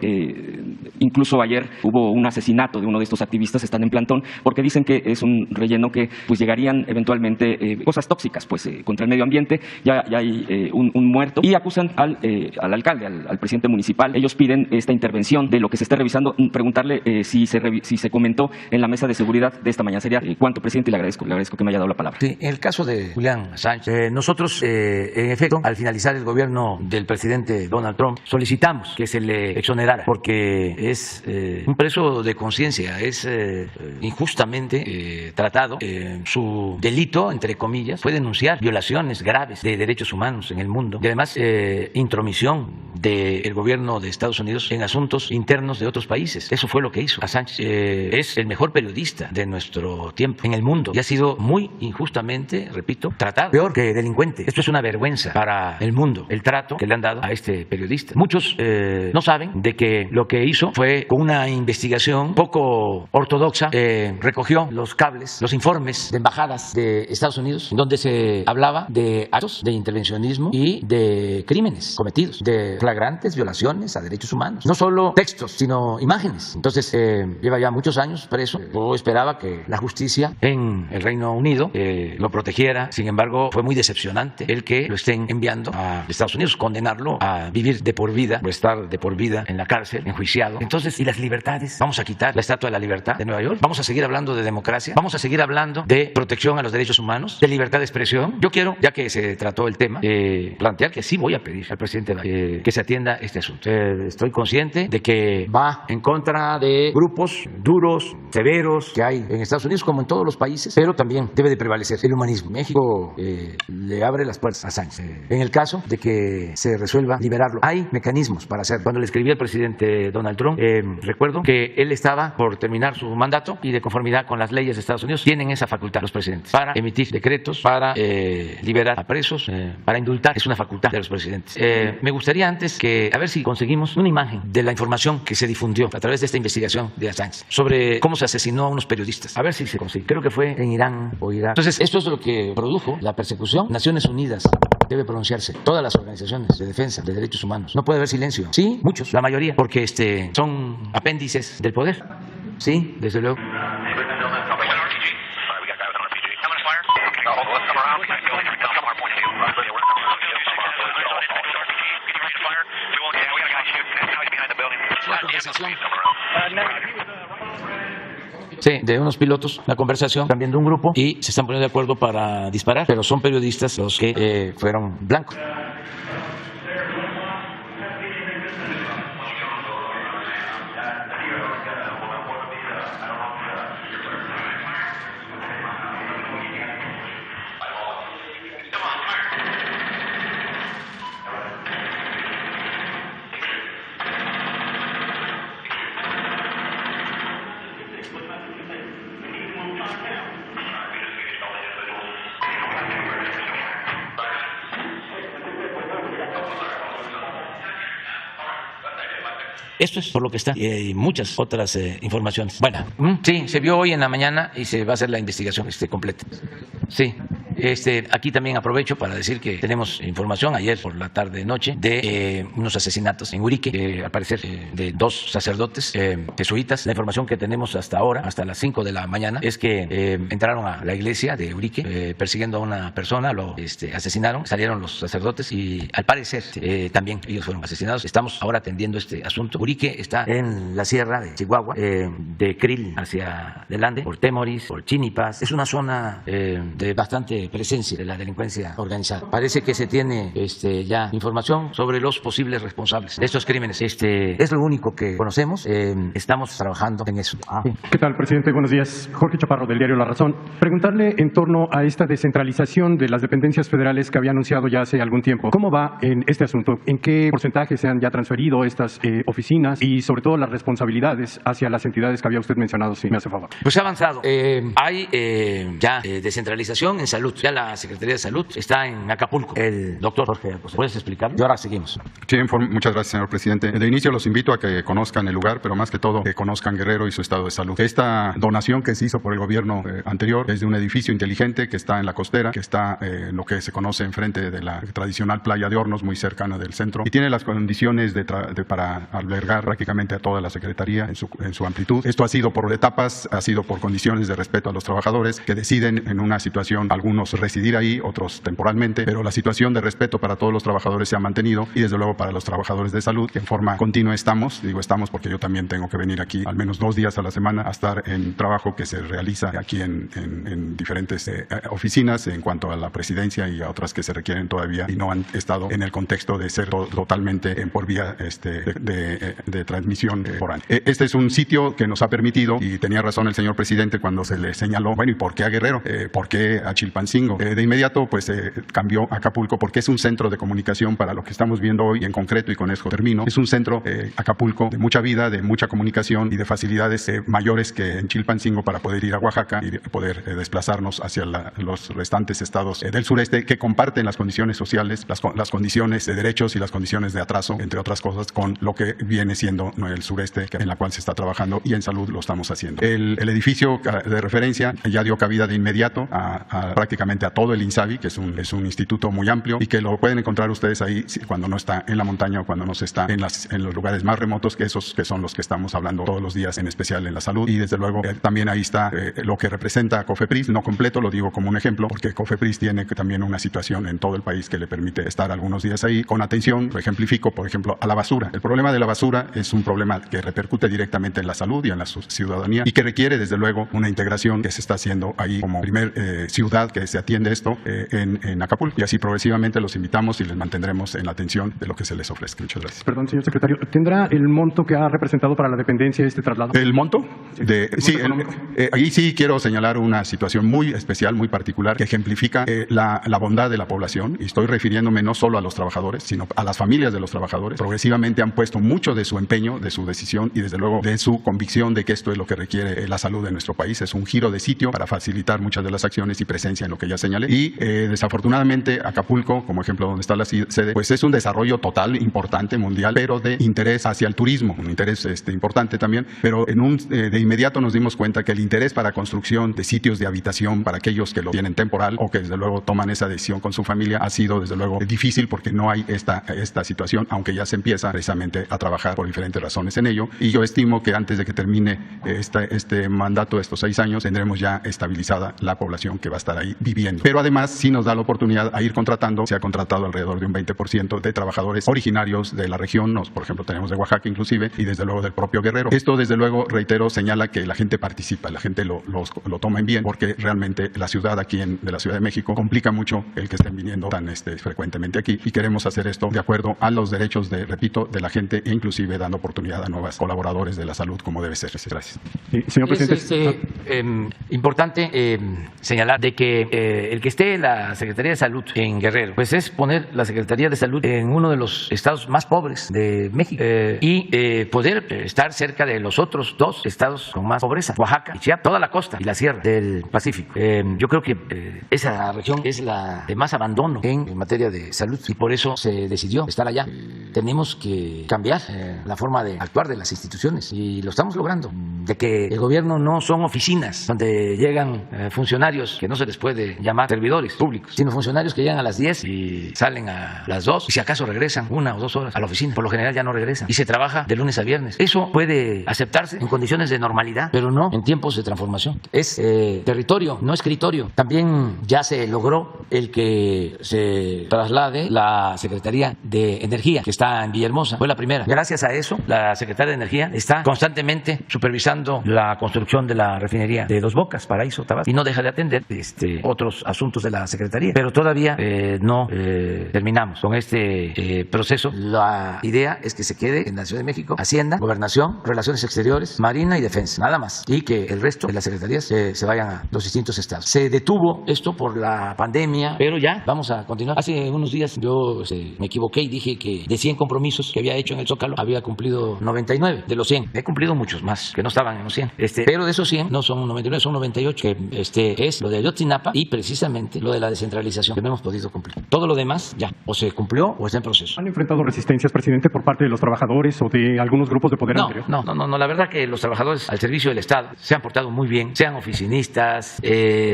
Speaker 11: incluso ayer hubo un asesinato de uno de estos activistas, están en plantón, porque dicen que es un relleno que pues llegarían eventualmente cosas tóxicas pues contra el medio ambiente. Ya hay un muerto, y acusan al alcalde, al presidente municipal. Ellos piden esta intervención de lo que se esté revisando. Preguntarle si se comentó en la mesa de seguridad de esta mañana. Sería cuánto, presidente, y le agradezco que me haya dado la palabra.
Speaker 1: Sí, en el caso de Julian Assange, nosotros, en efecto, al finalizar el gobierno del presidente Donald Trump, solicitamos que se le exonerara, porque es un preso de conciencia, es injustamente tratado. Su delito, entre comillas, fue denunciar violaciones graves de derechos humanos en el mundo, y además intromisión del gobierno de Estados Unidos en asuntos internos de otros países. Eso fue lo que hizo Assange. Es el mejor periodista de nuestro tiempo en el mundo y ha sido muy injustamente, repito, tratado, peor que delincuente. Esto es una vergüenza para el mundo, el trato que le han dado a este periodista. Muchos no saben de que lo que hizo fue con una investigación poco ortodoxa, recogió los cables, los informes de embajadas de Estados Unidos, donde se hablaba de actos de intervencionismo y de crímenes cometidos, de flagrantes violaciones a derechos humanos. No solo textos, sino imágenes. Entonces, lleva ya muchos años preso. Yo esperaba que la justicia en el Reino Unido lo protegiera. Sin embargo, fue muy decepcionante el que lo estén enviando a Estados Unidos, condenarlo a vivir de por vida o estar de por vida en la cárcel, enjuiciado. Entonces, ¿y las libertades? ¿Vamos a quitar la Estatua de la Libertad de Nueva York? ¿Vamos a seguir hablando de democracia? ¿Vamos a seguir hablando de protección a los derechos humanos? ¿De libertad de expresión? Yo quiero, ya que se trató el tema, plantear que sí voy a pedir al presidente Biden que se atienda este asunto. Estoy consciente de que va en contra de grupos duros, severos, que hay en Estados Unidos como en todos los países, pero también debe de prevalecer el humanismo. México le abre las puertas a Assange. En el caso de que se resuelva liberarlo, hay mecanismos para hacerlo. Cuando le escribí al presidente Donald Trump, recuerdo que él estaba por terminar su mandato y, de conformidad con las leyes de Estados Unidos, tienen esa facultad los presidentes para emitir decretos, para liberar a presos, para indultar. Es una facultad de los presidentes. Me gustaría antes a ver si conseguimos una imagen de la información que se difundió a través de esta investigación de Assange sobre cómo se asesinó a unos periodistas. A ver si se consigue. Creo que fue en Irán o Irak. Entonces, esto es lo que produjo la persecución. Naciones Unidas debe pronunciarse. Todas las organizaciones de defensa de derechos humanos. No puede haber silencio. Sí, muchos, la mayoría, porque son apéndices del poder. Sí, desde luego. Sí, de unos pilotos, la conversación, también de un grupo, y se están poniendo de acuerdo para disparar, pero son periodistas los que fueron blancos. Esto es por lo que está y muchas otras informaciones. Bueno, sí, se vio hoy en la mañana y se va a hacer la investigación completa. Sí. Aquí también aprovecho para decir que tenemos información ayer por la tarde-noche de unos asesinatos en Urique, al parecer de 2 sacerdotes jesuitas. La información que tenemos hasta ahora, hasta las 5 de la mañana, es que entraron a la iglesia de Urique persiguiendo a una persona, lo asesinaron, salieron los sacerdotes y al parecer también ellos fueron asesinados. Estamos ahora atendiendo este asunto. Urique está en la sierra de Chihuahua, de Krill hacia adelante, por Temoris, por Chinipas. Es una zona de bastante presencia de la delincuencia organizada. Parece que se tiene ya información sobre los posibles responsables de estos crímenes. Es lo único que conocemos. Estamos trabajando en eso.
Speaker 12: ¿Qué tal, presidente? Buenos días. Jorge Chaparro, del diario La Razón. Preguntarle en torno a esta descentralización de las dependencias federales que había anunciado ya hace algún tiempo. ¿Cómo va en este asunto? ¿En qué porcentaje se han ya transferido estas oficinas y sobre todo las responsabilidades hacia las entidades que había usted mencionado, si me hace favor?
Speaker 1: Pues ha avanzado. Hay ya descentralización en salud. Ya la Secretaría de Salud está en Acapulco. El doctor Jorge Alcocer. ¿Puedes explicarlo? Y ahora seguimos.
Speaker 2: Sí, muchas gracias, señor presidente. De inicio los invito a que conozcan el lugar, pero más que todo que conozcan Guerrero y su estado de salud. Esta donación que se hizo por el gobierno anterior es de un edificio inteligente que está en la costera, que está lo que se conoce enfrente de la tradicional playa de Hornos, muy cercana del centro, y tiene las condiciones para albergar prácticamente a toda la Secretaría en su amplitud. Esto ha sido por etapas, ha sido por condiciones de respeto a los trabajadores que deciden en una situación, algunos residir ahí, otros temporalmente, pero la situación de respeto para todos los trabajadores se ha mantenido y desde luego para los trabajadores de salud, que en forma continua estamos porque yo también tengo que venir aquí al menos 2 días a la semana a estar en trabajo que se realiza aquí en diferentes oficinas en cuanto a la presidencia y a otras que se requieren todavía y no han estado en el contexto de ser totalmente por vía de transmisión foránea. Este es un sitio que nos ha permitido, y tenía razón el señor presidente cuando se le señaló, bueno, ¿y por qué a Guerrero? ¿Por qué a Chilpancingo? De inmediato pues cambió Acapulco porque es un centro de comunicación para lo que estamos viendo hoy en concreto, y con eso termino. Es un centro, Acapulco, de mucha vida, de mucha comunicación y de facilidades mayores que en Chilpancingo para poder ir a Oaxaca y poder desplazarnos hacia los restantes estados del sureste que comparten las condiciones sociales, las condiciones de derechos y las condiciones de atraso, entre otras cosas, con lo que viene siendo el sureste en la cual se está trabajando, y en salud lo estamos haciendo. El edificio de referencia ya dio cabida de inmediato prácticamente a todo el INSABI, que es un instituto muy amplio y que lo pueden encontrar ustedes ahí cuando no está en la montaña o cuando no se está en los lugares más remotos, que esos que son los que estamos hablando todos los días, en especial en la salud. Y desde luego también ahí está lo que representa a COFEPRIS, no completo, lo digo como un ejemplo, porque COFEPRIS tiene también una situación en todo el país que le permite estar algunos días ahí con atención. Lo ejemplifico, por ejemplo, a la basura. El problema de la basura es un problema que repercute directamente en la salud y en la ciudadanía y que requiere desde luego una integración que se está haciendo ahí como primer ciudad que se atiende esto en Acapulco, y así progresivamente los invitamos y les mantendremos en la atención de lo que se les ofrezca. Muchas gracias.
Speaker 12: Perdón, señor secretario, ¿tendrá el monto que ha representado para la dependencia este traslado?
Speaker 2: ¿El monto? Sí, ahí sí quiero señalar una situación muy especial, muy particular, que ejemplifica la bondad de la población, y estoy refiriéndome no solo a los trabajadores, sino a las familias de los trabajadores. Progresivamente han puesto mucho de su empeño, de su decisión y desde luego de su convicción de que esto es lo que requiere la salud de nuestro país. Es un giro de sitio para facilitar muchas de las acciones y presencia en lo que ya señalé. Y desafortunadamente Acapulco, como ejemplo donde está la sede, pues es un desarrollo total, importante, mundial, pero de interés hacia el turismo, un interés importante también, pero de inmediato nos dimos cuenta que el interés para construcción de sitios de habitación para aquellos que lo tienen temporal o que desde luego toman esa decisión con su familia ha sido desde luego difícil porque no hay esta situación, aunque ya se empieza precisamente a trabajar por diferentes razones en ello, y yo estimo que antes de que termine este mandato de estos 6 años tendremos ya estabilizada la población que va a estar ahí viviendo. Pero además sí nos da la oportunidad a ir contratando. Se ha contratado alrededor de un 20% de trabajadores originarios de la región, por ejemplo tenemos de Oaxaca inclusive, y desde luego del propio Guerrero. Esto desde luego, reitero, señala que la gente participa, la gente lo toma en bien, porque realmente la ciudad aquí de la Ciudad de México complica mucho el que estén viniendo tan frecuentemente aquí, y queremos hacer esto de acuerdo a los derechos de la gente, e inclusive dando oportunidad a nuevos colaboradores de la salud como debe ser. Gracias.
Speaker 12: Señor presidente.
Speaker 1: Es importante señalar de que el que esté la Secretaría de Salud en Guerrero, pues es poner la Secretaría de Salud en uno de los estados más pobres de México y poder estar cerca de los otros dos estados con más pobreza, Oaxaca y Chiapas, toda la costa y la sierra del Pacífico. Yo creo que esa región es la de más abandono en materia de salud y por eso se decidió estar allá. Tenemos que cambiar la forma de actuar de las instituciones y lo estamos logrando, de que el gobierno no son oficinas donde llegan funcionarios que no se les puede llamar servidores públicos, sino funcionarios que llegan a las 10 y salen a las 2 y si acaso regresan 1 o 2 horas a la oficina. Por lo general ya no regresan y se trabaja de lunes a viernes. Eso puede aceptarse en condiciones de normalidad, pero no en tiempos de transformación. Es territorio, no escritorio. También ya se logró el que se traslade la Secretaría de Energía, que está en Villahermosa. Fue la primera. Gracias a eso, la Secretaría de Energía está constantemente supervisando la construcción de la refinería de Dos Bocas, Paraíso, Tabasco, y no deja de atender otros asuntos de la Secretaría. Pero todavía no terminamos con este proceso. La idea es que se quede en la Ciudad de México Hacienda, Gobernación, Relaciones Exteriores, Marina y Defensa, nada más, y que el resto de las secretarías se vayan a los distintos estados. Se detuvo esto por la pandemia, pero ya vamos a continuar. Hace unos días yo me equivoqué y dije que de 100 compromisos que había hecho en el Zócalo había cumplido 99 de los 100. He cumplido muchos más que no estaban en los 100. Pero de esos 100 no son 99, son 98, que es lo de Ayotzinapa y precisamente lo de la descentralización que no hemos podido cumplir. Todo lo demás ya o se cumplió o está en proceso.
Speaker 12: ¿Han enfrentado resistencias, presidente, por parte de los trabajadores o de algunos grupos de poder anterior?
Speaker 1: No. La verdad que los trabajadores al servicio del Estado se han portado muy bien, sean oficinistas,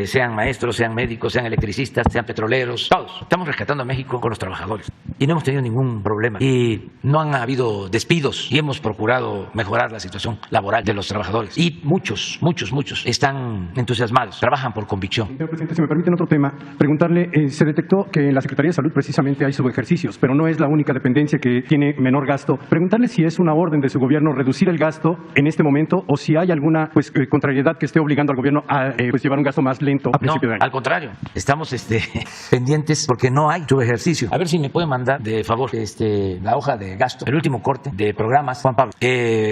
Speaker 1: sean maestros, sean médicos, sean electricistas, sean petroleros, todos. Estamos rescatando a México con los trabajadores y no hemos tenido ningún problema y no han habido despidos y hemos procurado mejorar la situación laboral de los trabajadores y muchos están entusiasmados, trabajan por convicción.
Speaker 12: Señor presidente, si me permiten otro tema, preguntarle, se detectó que en la Secretaría de Salud precisamente hay subejercicios, pero no es la única dependencia que tiene menor gasto. Preguntarle si es una orden de su gobierno reducir el gasto en este momento o si hay alguna contrariedad que esté obligando al gobierno a llevar un gasto más lento a principio de año.
Speaker 1: Al contrario, estamos pendientes porque no hay subejercicio. A ver si me puede mandar de favor la hoja de gasto, el último corte de programas, Juan Pablo.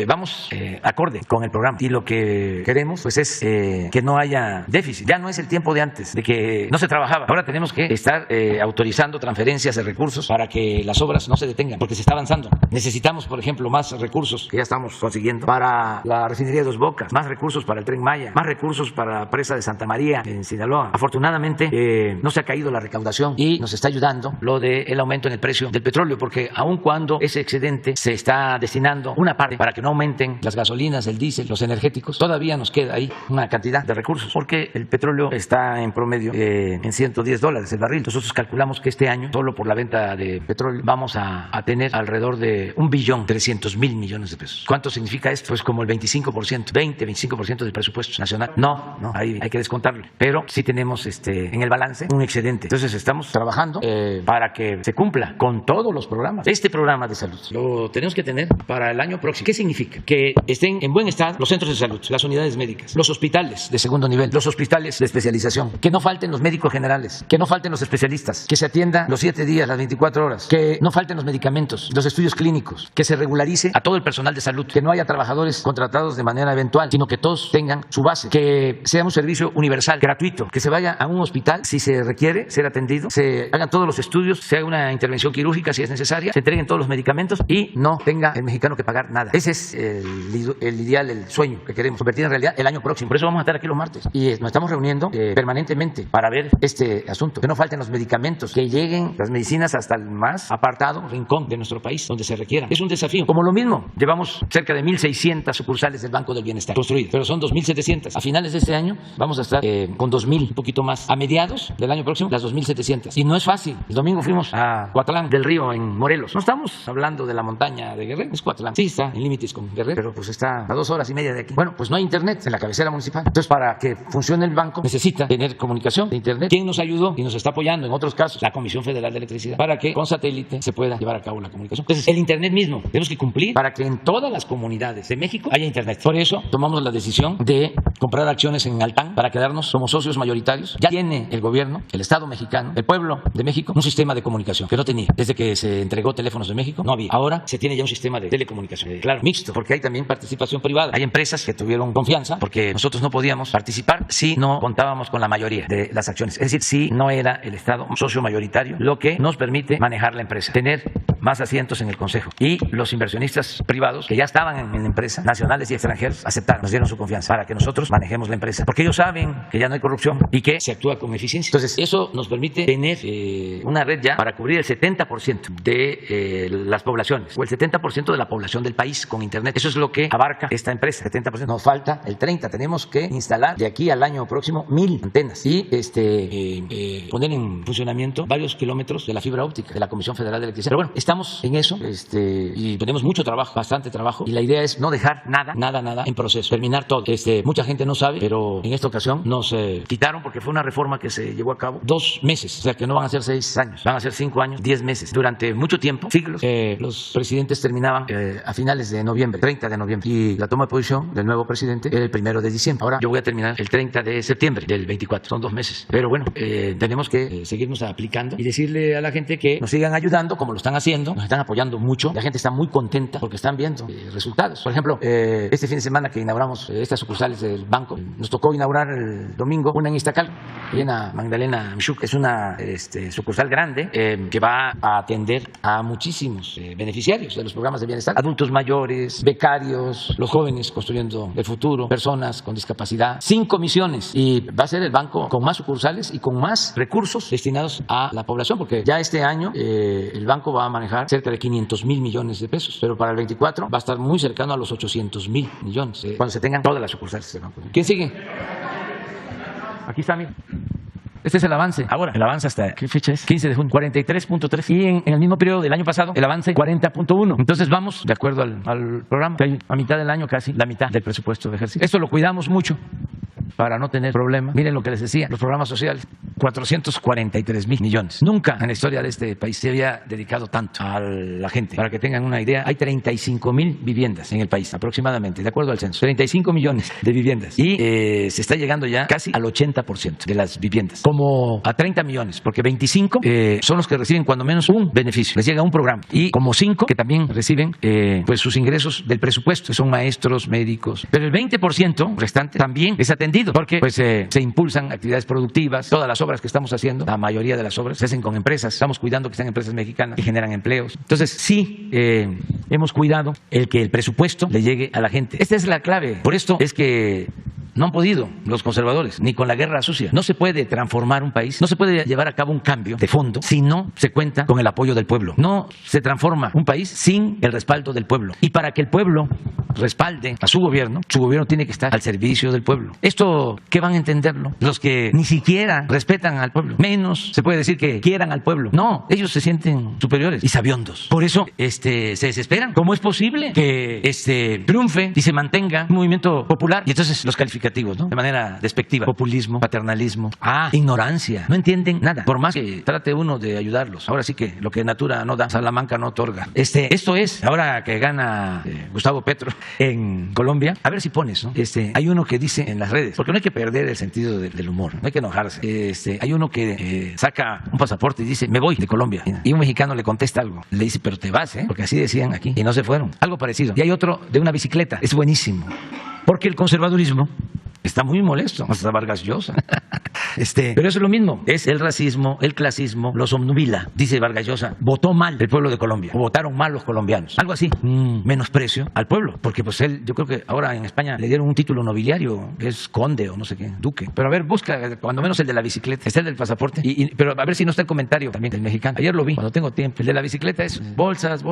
Speaker 1: Vamos acorde con el programa y lo que queremos pues es que no haya déficit. Ya no es el tiempo de antes, de que no se trabajaba. Ahora tenemos que estar autorizando transferencias de recursos para que las obras no se detengan, porque se está avanzando. Necesitamos, por ejemplo, más recursos que ya estamos consiguiendo para la refinería de Dos Bocas, más recursos para el Tren Maya, más recursos para la presa de Santa María en Sinaloa. Afortunadamente no se ha caído la recaudación y nos está ayudando lo del aumento en el precio del petróleo, porque aun cuando ese excedente se está destinando una parte para que no aumenten las gasolinas, el diésel, los energéticos, todavía nos queda ahí una cantidad de recursos, porque el petróleo está en promedio en $110 el barril. Nosotros calculamos que este año, solo por la venta de petróleo, vamos a tener alrededor de 1.300.000 millones de pesos. ¿Cuánto significa esto? Pues como el 25% del presupuesto nacional. No, ahí hay que descontarlo. Pero sí tenemos en el balance un excedente. Entonces estamos trabajando para que se cumpla con todos los programas. Este programa de salud lo tenemos que tener para el año próximo. ¿Qué significa? Que estén en buen estado los centros de salud, las unidades médicas, los hospitales de segundo nivel, los hospitales de especialización, que no falten los médicos generales, que no falten los especialistas, que se atienda los 7 días, las 24 horas, que no falten los medicamentos, los estudios clínicos, que se regularice a todo el personal de salud, que no haya trabajadores contratados de manera eventual, sino que todos tengan su base, que sea un servicio universal, gratuito, que se vaya a un hospital si se requiere ser atendido, se hagan todos los estudios, se haga una intervención quirúrgica si es necesaria, se entreguen todos los medicamentos y no tenga el mexicano que pagar nada. Ese es el ideal, el sueño que queremos convertir en realidad el año próximo. Por eso vamos a estar aquí los martes y nos estamos reuniendo permanentemente para ver este asunto, que no falten los medicamentos, que lleguen las medicinas hasta el más apartado rincón de nuestro país donde se requieran. Es un desafío. Como lo mismo, llevamos cerca de 1.600 sucursales del Banco del Bienestar construidas, pero son 2.700. A finales de este año vamos a estar con 2.000, un poquito más. A mediados del año próximo, las 2.700. Y no es fácil. El domingo fuimos a Coatlán del Río, en Morelos. No estamos hablando de la montaña de Guerrero, es Coatlán. Sí, está en límites con Guerrero, pero pues está a 2 horas y media de aquí. Bueno, pues no hay internet en la cabecera municipal. Entonces, para que funcione el banco, necesita tener comunicación de internet. ¿Quién nos ayudó y nos está apoyando en otros casos? La Comisión Federal de Electricidad, para que con satélite se pueda llevar a cabo la comunicación. Entonces, el internet mismo tenemos que cumplir para que en todas las comunidades de México haya internet. Por eso tomamos la decisión de comprar acciones en Altán para quedarnos como socios mayoritarios. Ya tiene el gobierno, el Estado mexicano, el pueblo de México, un sistema de comunicación que no tenía. Desde que se entregó Teléfonos de México, no había. Ahora se tiene ya un sistema de telecomunicación, claro, mixto, porque hay también participación privada. Hay empresas que tuvieron confianza porque nosotros no podíamos participar si no contábamos con la mayoría de las acciones. Es decir, si no era el Estado un socio mayoritario, lo que nos permite manejar la empresa, tener más asientos en el Consejo. Y los inversionistas privados que ya estaban en la empresa, nacionales y extranjeros, aceptaron, nos dieron su confianza para que nosotros manejemos la empresa. Porque ellos saben que ya no hay corrupción y que se actúa con eficiencia. Entonces, eso nos permite tener una red ya para cubrir el 70% de las poblaciones o el 70% de la población del país con Internet. Eso es lo que abarca esta empresa, 70%. Nos falta el 30%. Tenemos que instalar de aquí al año próximo 1,000 antenas y poner en funcionamiento varios kilómetros de la fibra óptica de la Comisión Federal de Electricidad. Pero bueno, estamos en eso y tenemos mucho trabajo, bastante trabajo, y la idea es no dejar nada en proceso, terminar todo. Mucha gente no sabe, pero en esta ocasión nos quitaron, porque fue una reforma que se llevó a cabo 2 meses, o sea que no van a ser 6 años, van a ser 5 años, 10 meses. Durante mucho tiempo, siglos, los presidentes terminaban a finales de noviembre, 30 de noviembre, y la toma de posición del nuevo presidente era el 1 de diciembre. Ahora yo voy a terminar el 30 de septiembre del 24, son 2 meses. Pero bueno, tenemos que seguirnos aplicando y decirle a la gente que nos sigan ayudando como lo están haciendo, nos están apoyando mucho. La gente está muy contenta porque están viendo resultados. Por ejemplo, este fin de semana que inauguramos estas sucursales del banco, nos tocó inaugurar el domingo una en Iztacal, en Magdalena Michuc. Es una sucursal grande que va a atender a muchísimos beneficiarios de los programas de bienestar, adultos mayores, becarios, los jóvenes construyendo el futuro, personas con discapacidad, sin comisiones, y va a ser el banco con más sucursales y con más recursos destinados a la población, porque ya este año el banco va a manejar cerca de 500,000 millones de pesos, pero para el 24 va a estar muy cercano a los 800,000 millones cuando se tengan todas las sucursales del banco. ¿Quién sigue? Aquí está, mira. Este es el avance. Ahora, el avance hasta, ¿qué fecha es? 15 de junio, 43.3. Y en el mismo periodo del año pasado, el avance 40.1. Entonces vamos, de acuerdo al programa, que hay a mitad del año casi la mitad del presupuesto de ejercicio. Esto lo cuidamos mucho para no tener problemas. Miren lo que les decía, los programas sociales, 443,000 millones. Nunca en la historia de este país se había dedicado tanto a la gente. Para que tengan una idea, hay 35,000 viviendas en el país, aproximadamente, de acuerdo al censo. 35 millones de viviendas. Y se está llegando ya casi al 80% de las viviendas. Como a 30 millones, porque 25 son los que reciben cuando menos un beneficio. Les llega un programa. Y como 5 que también reciben pues sus ingresos del presupuesto, que son maestros, médicos. Pero el 20% restante también es atendido, porque pues se impulsan actividades productivas. Todas las obras que estamos haciendo, la mayoría de las obras se hacen con empresas. Estamos cuidando que sean empresas mexicanas que generan empleos. Entonces sí hemos cuidado el que el presupuesto le llegue a la gente. Esta es la clave. Por esto es que no han podido los conservadores, ni con la guerra sucia. No se puede transformar un país, no se puede llevar a cabo un cambio de fondo si no se cuenta con el apoyo del pueblo. No se transforma un país sin el respaldo del pueblo. Y para que el pueblo respalde a su gobierno tiene que estar al servicio del pueblo. ¿Esto qué van a entenderlo? Los que ni siquiera respetan al pueblo. Menos se puede decir que quieran al pueblo. No, ellos se sienten superiores y sabiondos. Por eso se desesperan. ¿Cómo es posible que triunfe y se mantenga un movimiento popular? Y entonces los calificativos, ¿no? De manera despectiva. Populismo, paternalismo, ignorancia. No entienden nada. Por más que trate uno de ayudarlos. Ahora sí que lo que natura no da, Salamanca no otorga. Esto es, ahora que gana Gustavo Petro en Colombia, a ver si pones, ¿no? Hay uno que dice en las redes, porque no hay que perder el sentido del humor, no hay que enojarse. Hay uno que saca un pasaporte y dice, me voy de Colombia. Y un mexicano le contesta algo. Le dice, pero te vas, porque así decían aquí. Y no se fueron. Algo parecido. Y hay otro de una bicicleta. Es buenísimo. Porque el conservadurismo está muy molesto, hasta Vargas Llosa. Pero eso es lo mismo, es el racismo, el clasismo, los obnubila. Dice Vargas Llosa, votó mal el pueblo de Colombia, o votaron mal los colombianos. Algo así, menosprecio al pueblo, porque pues yo creo que ahora en España le dieron un título nobiliario, que es conde o no sé qué, duque. Pero a ver, busca cuando menos el de la bicicleta, está el del pasaporte, pero a ver si no está el comentario también del mexicano. Ayer lo vi, cuando tengo tiempo. El de la bicicleta es bolsas,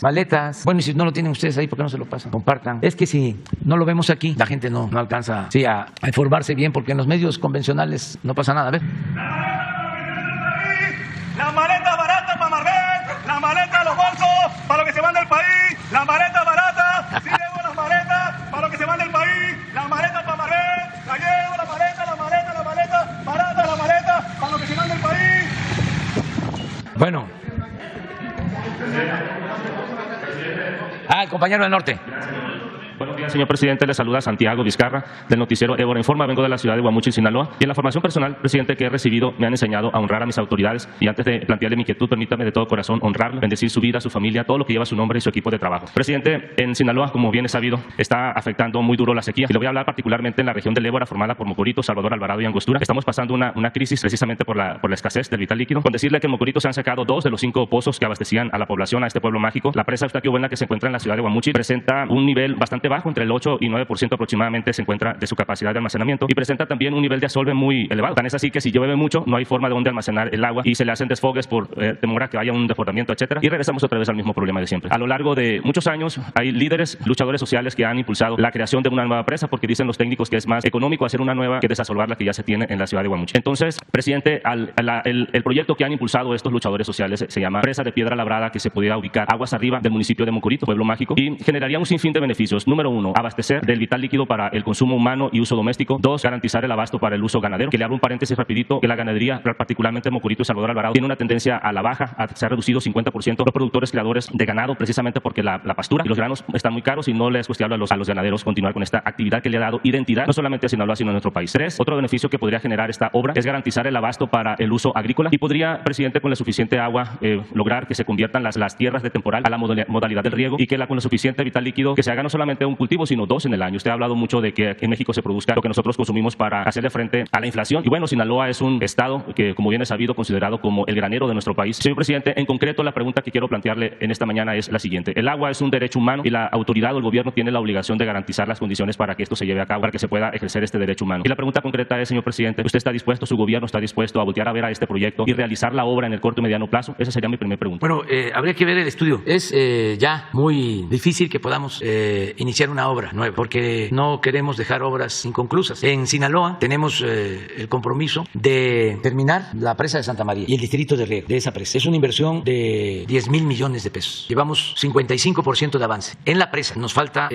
Speaker 1: maletas. Bueno, y si no lo tienen ustedes ahí, ¿por qué no se lo pasan? Compartan. Es que si no lo vemos aquí, la gente no alcanza a informarse bien, porque en los medios convencionales no pasa nada. A ver.
Speaker 13: La maleta barata para Marvel, la maleta de los bolsos para los que se van del país, la maleta barata, si llevo las maletas para los que se van del país, la maleta para Marvel, la llevo, la maleta, barata, la maleta para los que se van del país.
Speaker 1: Bueno. El compañero del norte.
Speaker 14: Buenos días. días, señor presidente. Le saluda Santiago Vizcarra, del noticiero Évora Informa. Vengo de la ciudad de Guamuchil, Sinaloa. Y en la formación personal, presidente, que he recibido, me han enseñado a honrar a mis autoridades. Y antes de plantearle mi inquietud, permítame de todo corazón honrarle, bendecir su vida, su familia, todo lo que lleva su nombre y su equipo de trabajo. Presidente, en Sinaloa, como bien es sabido, está afectando muy duro la sequía. Y le voy a hablar particularmente en la región del Évora, formada por Mocorito, Salvador Alvarado y Angostura. Estamos pasando una crisis precisamente por la escasez del vital líquido. Con decirle que en Mocorito se han sacado 2 de los 5 pozos que abastecían a la población, a este pueblo mágico. La presa Eustaquio-Buelna, que se encuentra en la ciudad de Guamuchil, presenta un nivel bastante bajo, entre el 8 y 9% aproximadamente se encuentra de su capacidad de almacenamiento, y presenta también un nivel de asolve muy elevado. Tan es así que si llueve mucho no hay forma de donde almacenar el agua y se le hacen desfogues por temor a que haya un desbordamiento, etcétera, y regresamos otra vez al mismo problema de siempre. A lo largo de muchos años hay líderes, luchadores sociales que han impulsado la creación de una nueva presa porque dicen los técnicos que es más económico hacer una nueva que desasolvar la que ya se tiene en la ciudad de Guamuchil. Entonces, presidente, el proyecto que han impulsado estos luchadores sociales se llama Presa de Piedra Labrada, que se pudiera ubicar aguas arriba del municipio de Mocorito, pueblo mágico, y generaría un sinfín de beneficios. Número 1, abastecer del vital líquido para el consumo humano y uso doméstico. 2, garantizar el abasto para el uso ganadero. Que le abro un paréntesis rapidito, que la ganadería, particularmente Mocorito y Salvador Alvarado, tiene una tendencia a la baja, se ha reducido 50% los productores criadores de ganado, precisamente porque la pastura y los granos están muy caros y no les es cuestiable a los ganaderos continuar con esta actividad que le ha dado identidad no solamente a Sinaloa, sino a nuestro país. 3, otro beneficio que podría generar esta obra es garantizar el abasto para el uso agrícola y podría, presidente, con la suficiente agua lograr que se conviertan las tierras de temporal a la modalidad del riego y que con la suficiente vital líquido que se haga no solamente un cultivo, sino 2 en el año. Usted ha hablado mucho de que aquí en México se produzca lo que nosotros consumimos para hacerle frente a la inflación. Y bueno, Sinaloa es un estado que, como bien es sabido, considerado como el granero de nuestro país. Señor presidente, en concreto, la pregunta que quiero plantearle en esta mañana es la siguiente. El agua es un derecho humano y la autoridad o el gobierno tiene la obligación de garantizar las condiciones para que esto se lleve a cabo, para que se pueda ejercer este derecho humano. Y la pregunta concreta es, señor presidente, ¿usted está dispuesto, su gobierno está dispuesto a voltear a ver a este proyecto y realizar la obra en el corto y mediano plazo? Esa sería mi primera pregunta.
Speaker 1: Bueno, habría que ver el estudio. Es ya muy difícil que podamos iniciar una obra nueva porque no queremos dejar obras inconclusas. En Sinaloa tenemos el compromiso de terminar la presa de Santa María y el distrito de riego de esa presa. Es una inversión de 10,000 millones de pesos. Llevamos 55% de avance. En la presa nos falta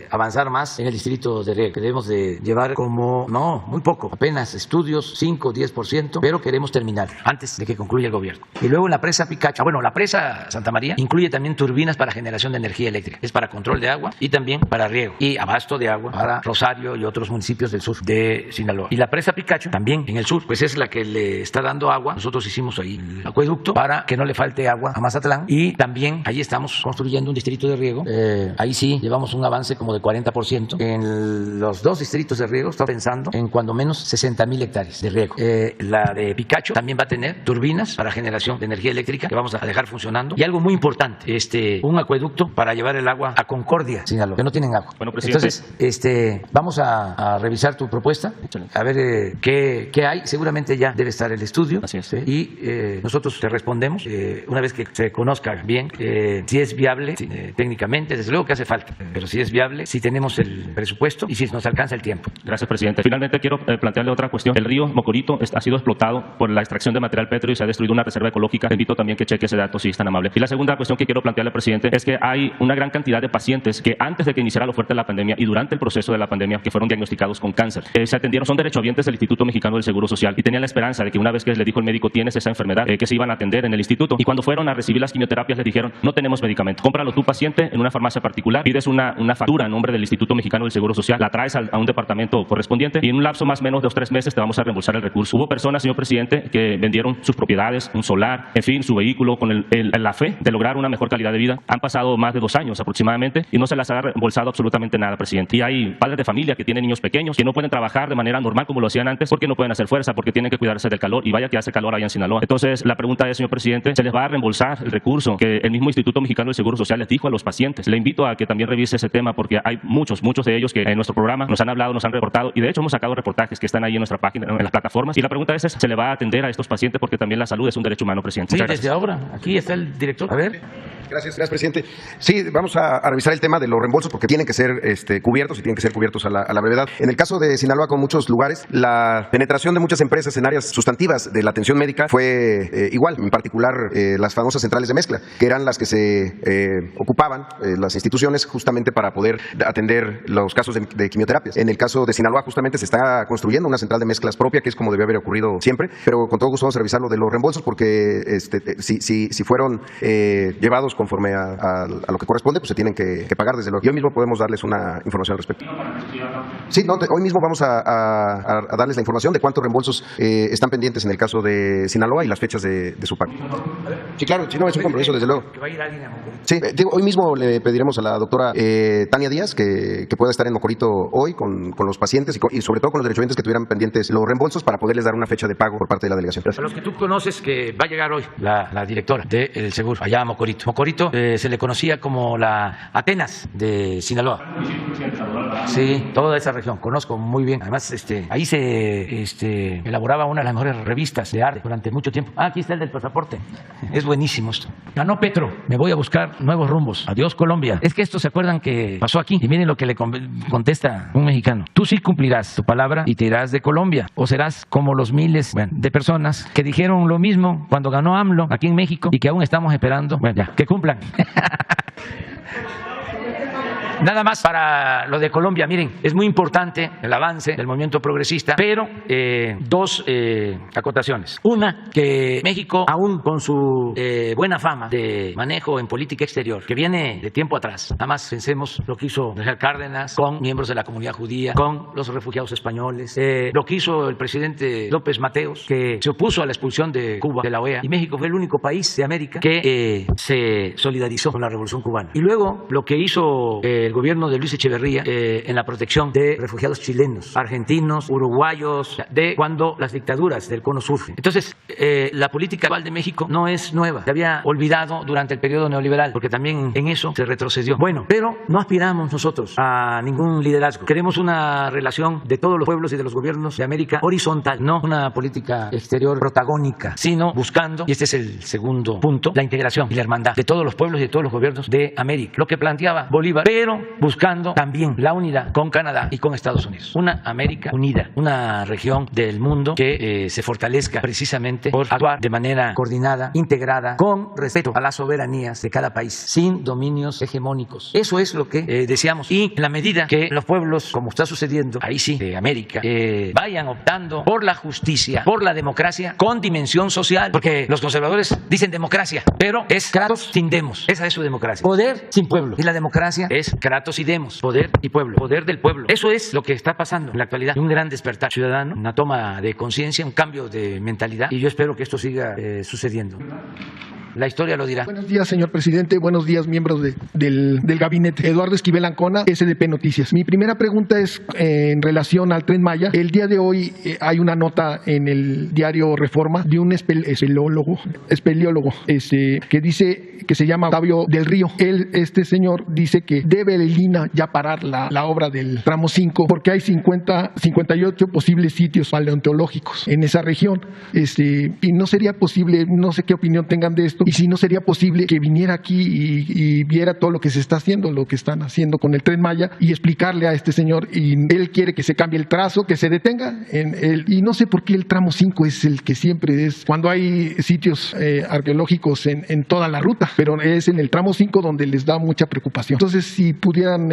Speaker 1: avanzar más en el distrito de riego. Debemos de llevar muy poco, apenas estudios, 5, 10%, pero queremos terminar antes de que concluya el gobierno. Y luego en la presa Picacho, la presa Santa María incluye también turbinas para generación de energía eléctrica. Es para control de agua y también para riego y abasto de agua para Rosario y otros municipios del sur de Sinaloa. Y la presa Picacho también en el sur, pues es la que le está dando agua. Nosotros hicimos ahí el acueducto para que no le falte agua a Mazatlán y también ahí estamos construyendo un distrito de riego. Ahí sí llevamos un avance como de 40%. En los 2 distritos de riego está pensando en cuando menos 60,000 hectáreas de riego. La de Picacho también va a tener turbinas para generación de energía eléctrica que vamos a dejar funcionando. Y algo muy importante, un acueducto para llevar el agua a Concordia, Sinaloa, que no tienen agua.
Speaker 14: Bueno, presidente.
Speaker 1: Entonces, vamos a revisar tu propuesta, a ver qué hay. Seguramente ya debe estar el estudio.
Speaker 14: Así es.
Speaker 1: Y nosotros te respondemos una vez que se conozca bien si es viable técnicamente. Desde luego que hace falta, pero si es viable, si tenemos el presupuesto y si nos alcanza el tiempo.
Speaker 14: Gracias, presidente. Finalmente quiero plantearle otra cuestión. El río Mocorito ha sido explotado por la extracción de material pétreo y se ha destruido una reserva ecológica. Le invito también que cheque ese dato si es tan amable. Y la segunda cuestión que quiero plantearle, presidente, es que hay una gran cantidad de pacientes que antes de que iniciara lo fuerte de la pandemia y durante el proceso de la pandemia que fueron diagnosticados con cáncer. Se atendieron, son derechohabientes del Instituto Mexicano del Seguro Social y tenían la esperanza de que una vez que le dijo el médico tienes esa enfermedad, que se iban a atender en el instituto. Y cuando fueron a recibir las quimioterapias les dijeron no tenemos medicamento. Cómpralo tú, paciente, en una farmacia particular, pides una factura a nombre del Instituto Mexicano del Seguro Social, la traes a un departamento correspondiente y en un lapso más o menos de 2 o 3 meses te vamos a reembolsar el recurso. Hubo personas, señor presidente, que vendieron sus propiedades, un solar, en fin, su vehículo con la fe de lograr una mejor calidad de vida. Han pasado más de 2 años aproximadamente y no se las ha reembolsado absolutamente nada, presidente. Y hay padres de familia que tienen niños pequeños que no pueden trabajar de manera normal como lo hacían antes porque no pueden hacer fuerza, porque tienen que cuidarse del calor y vaya que hace calor allá en Sinaloa. Entonces, la pregunta es, señor presidente, ¿se les va a reembolsar el recurso que el mismo Instituto Mexicano del Seguro Social les dijo a los pacientes? Le invito a que también revise ese tema porque hay muchos de ellos que en nuestro programa nos han hablado, nos han reportado y de hecho hemos sacado reportajes que están ahí en nuestra página, en las plataformas. Y la pregunta es, ¿se le va a atender a estos pacientes? Porque también la salud es un derecho humano, presidente.
Speaker 1: Sí, desde ahora. Aquí está el director. A ver.
Speaker 4: Gracias, presidente. Sí, vamos a revisar el tema de los reembolsos porque tienen que ser cubiertos y tienen que ser cubiertos a la brevedad. En el caso de Sinaloa, con muchos lugares, la penetración de muchas empresas en áreas sustantivas de la atención médica fue igual, en particular las famosas centrales de mezcla, que eran las que se ocupaban las instituciones justamente para poder atender los casos de quimioterapias. En el caso de Sinaloa, justamente se está construyendo una central de mezclas propia, que es como debe haber ocurrido siempre, pero con todo gusto vamos a revisar lo de los reembolsos porque si fueron llevados conforme a lo que corresponde, pues se tienen que pagar desde luego. Yo mismo podemos darles una información al respecto. Sí, no, hoy mismo vamos a darles la información de cuántos reembolsos están pendientes en el caso de Sinaloa y las fechas de su pago. Sí, claro, sí, no, es un compromiso, desde luego. Sí, hoy mismo le pediremos a la doctora Tania Díaz que pueda estar en Mocorito hoy con los pacientes y sobre todo con los derechohabientes que tuvieran pendientes los reembolsos para poderles dar una fecha de pago por parte de la delegación.
Speaker 1: A los que tú conoces, que va a llegar hoy la directora del seguro allá a Mocorito. Mocorito se le conocía como la Atenas de Sinaloa. Sí, toda esa región, conozco muy bien. Además, ahí se elaboraba una de las mejores revistas de arte durante mucho tiempo. Aquí está el del pasaporte. Es buenísimo esto. Ganó Petro. Me voy a buscar nuevos rumbos. Adiós, Colombia. Es que estos se acuerdan que pasó aquí. Y miren lo que le contesta un mexicano. Tú sí cumplirás tu palabra y te irás de Colombia. O serás como los miles de personas que dijeron lo mismo cuando ganó AMLO aquí en México y que aún estamos esperando. Bueno, ya, que cumplan. Nada más para lo de Colombia, miren, es muy importante el avance del movimiento progresista, pero dos acotaciones. Una, que México, aún con su buena fama de manejo en política exterior, que viene de tiempo atrás, nada más pensemos lo que hizo Miguel Cárdenas con miembros de la comunidad judía, con los refugiados españoles, lo que hizo el presidente López Mateos, que se opuso a la expulsión de Cuba de la OEA, y México fue el único país de América que se solidarizó con la Revolución Cubana. Y luego lo que hizo el gobierno de Luis Echeverría en la protección de refugiados chilenos, argentinos, uruguayos, de cuando las dictaduras del Cono Sur. Entonces, la política global de México no es nueva, se había olvidado durante el periodo neoliberal, porque también en eso se retrocedió. Bueno, pero no aspiramos nosotros a ningún liderazgo. Queremos una relación de todos los pueblos y de los gobiernos de América horizontal, no una política exterior protagónica, sino buscando, y este es el segundo punto, la integración y la hermandad de todos los pueblos y de todos los gobiernos de América. Lo que planteaba Bolívar, pero buscando también la unidad con Canadá y con Estados Unidos. Una América unida, una región del mundo que se fortalezca precisamente por actuar de manera coordinada, integrada, con respeto a las soberanías de cada país, sin dominios hegemónicos. Eso es lo que deseamos. Y en la medida que los pueblos, como está sucediendo, ahí sí, de América, vayan optando por la justicia, por la democracia, con dimensión social, porque los conservadores dicen democracia, pero es Kratos sin demos. Esa es su democracia. Poder sin pueblo. Y la democracia es Kratos y demos, poder y pueblo, poder del pueblo. Eso es lo que está pasando en la actualidad. Un gran despertar ciudadano, una toma de conciencia, un cambio de mentalidad, y yo espero que esto siga sucediendo. La historia lo dirá.
Speaker 15: Buenos días, señor presidente. Buenos días, miembros del gabinete. Eduardo Esquivel Ancona, SDP Noticias. Mi primera pregunta es en relación al Tren Maya. El día de hoy hay una nota en el diario Reforma de un espeleólogo que dice que se llama Octavio del Río. Este señor dice que debe el INAH ya parar la obra del tramo 5 porque hay 58 posibles sitios paleontológicos en esa región. Y no sería posible, no sé qué opinión tengan de esto, y si no sería posible que viniera aquí y viera todo lo que se está haciendo, lo que están haciendo con el Tren Maya, y explicarle a este señor, y él quiere que se cambie el trazo, que se detenga y no sé por qué el tramo 5 es el que siempre es, cuando hay sitios arqueológicos en toda la ruta, pero es en el tramo 5 donde les da mucha preocupación. Entonces, si pudieran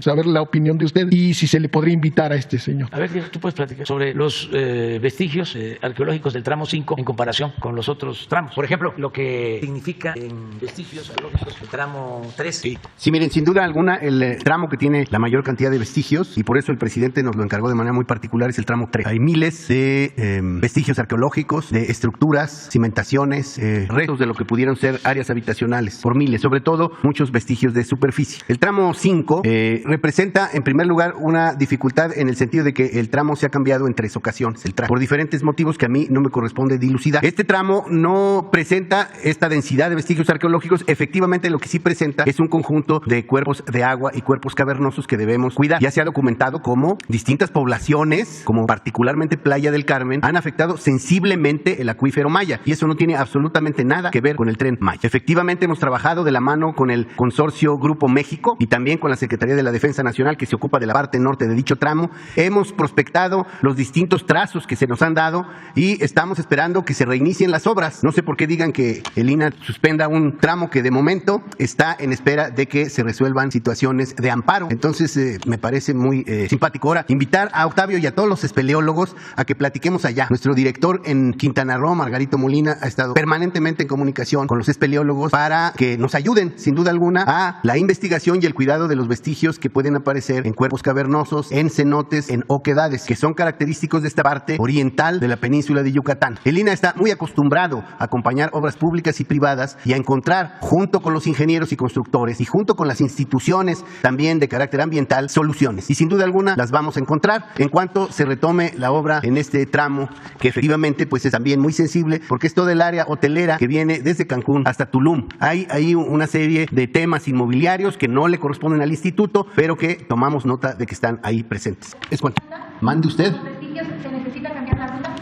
Speaker 15: saber la opinión de usted y si se le podría invitar a este señor.
Speaker 1: A ver, tú puedes platicar sobre los vestigios arqueológicos del tramo 5 en comparación con los otros tramos. Por ejemplo, lo que significa en vestigios arqueológicos el tramo 3.
Speaker 8: Sí, miren, sin duda alguna, el tramo que tiene la mayor cantidad de vestigios, y por eso el presidente nos lo encargó de manera muy particular, es el tramo 3. Hay miles de vestigios arqueológicos, de estructuras, cimentaciones, restos de lo que pudieron ser áreas habitacionales, por miles, sobre todo muchos vestigios de superficie. El tramo 5 representa, en primer lugar, una dificultad en el sentido de que el tramo se ha cambiado en 3 ocasiones, por diferentes motivos que a mí no me corresponde dilucidar. Este tramo no presenta esta densidad de vestigios arqueológicos. Efectivamente, lo que sí presenta es un conjunto de cuerpos de agua y cuerpos cavernosos que debemos cuidar. Ya se ha documentado cómo distintas poblaciones, como particularmente Playa del Carmen, han afectado sensiblemente el acuífero Maya, y eso no tiene absolutamente nada que ver con el Tren Maya. Efectivamente, hemos trabajado de la mano con el consorcio Grupo México y también con la Secretaría de la Defensa Nacional, que se ocupa de la parte norte de dicho tramo. Hemos prospectado los distintos trazos que se nos han dado y estamos esperando que se reinicien las obras. No sé por qué digan que el el INAH suspenda un tramo que de momento está en espera de que se resuelvan situaciones de amparo. Entonces, me parece muy simpático. Ahora, invitar a Octavio y a todos los espeleólogos a que platiquemos allá. Nuestro director en Quintana Roo, Margarito Molina, ha estado permanentemente en comunicación con los espeleólogos para que nos ayuden, sin duda alguna, a la investigación y el cuidado de los vestigios que pueden aparecer en cuerpos cavernosos, en cenotes, en oquedades, que son característicos de esta parte oriental de la península de Yucatán. El INAH está muy acostumbrado a acompañar obras públicas y privadas y a encontrar, junto con los ingenieros y constructores y junto con las instituciones también de carácter ambiental, soluciones. Y sin duda alguna las vamos a encontrar en cuanto se retome la obra en este tramo, que efectivamente pues es también muy sensible porque es todo el área hotelera que viene desde Cancún hasta Tulum. Hay una serie de temas inmobiliarios que no le corresponden al instituto, pero que tomamos nota de que están ahí presentes. Es cuanto. Mande usted.
Speaker 16: ¿Se necesita cambiar la ruta?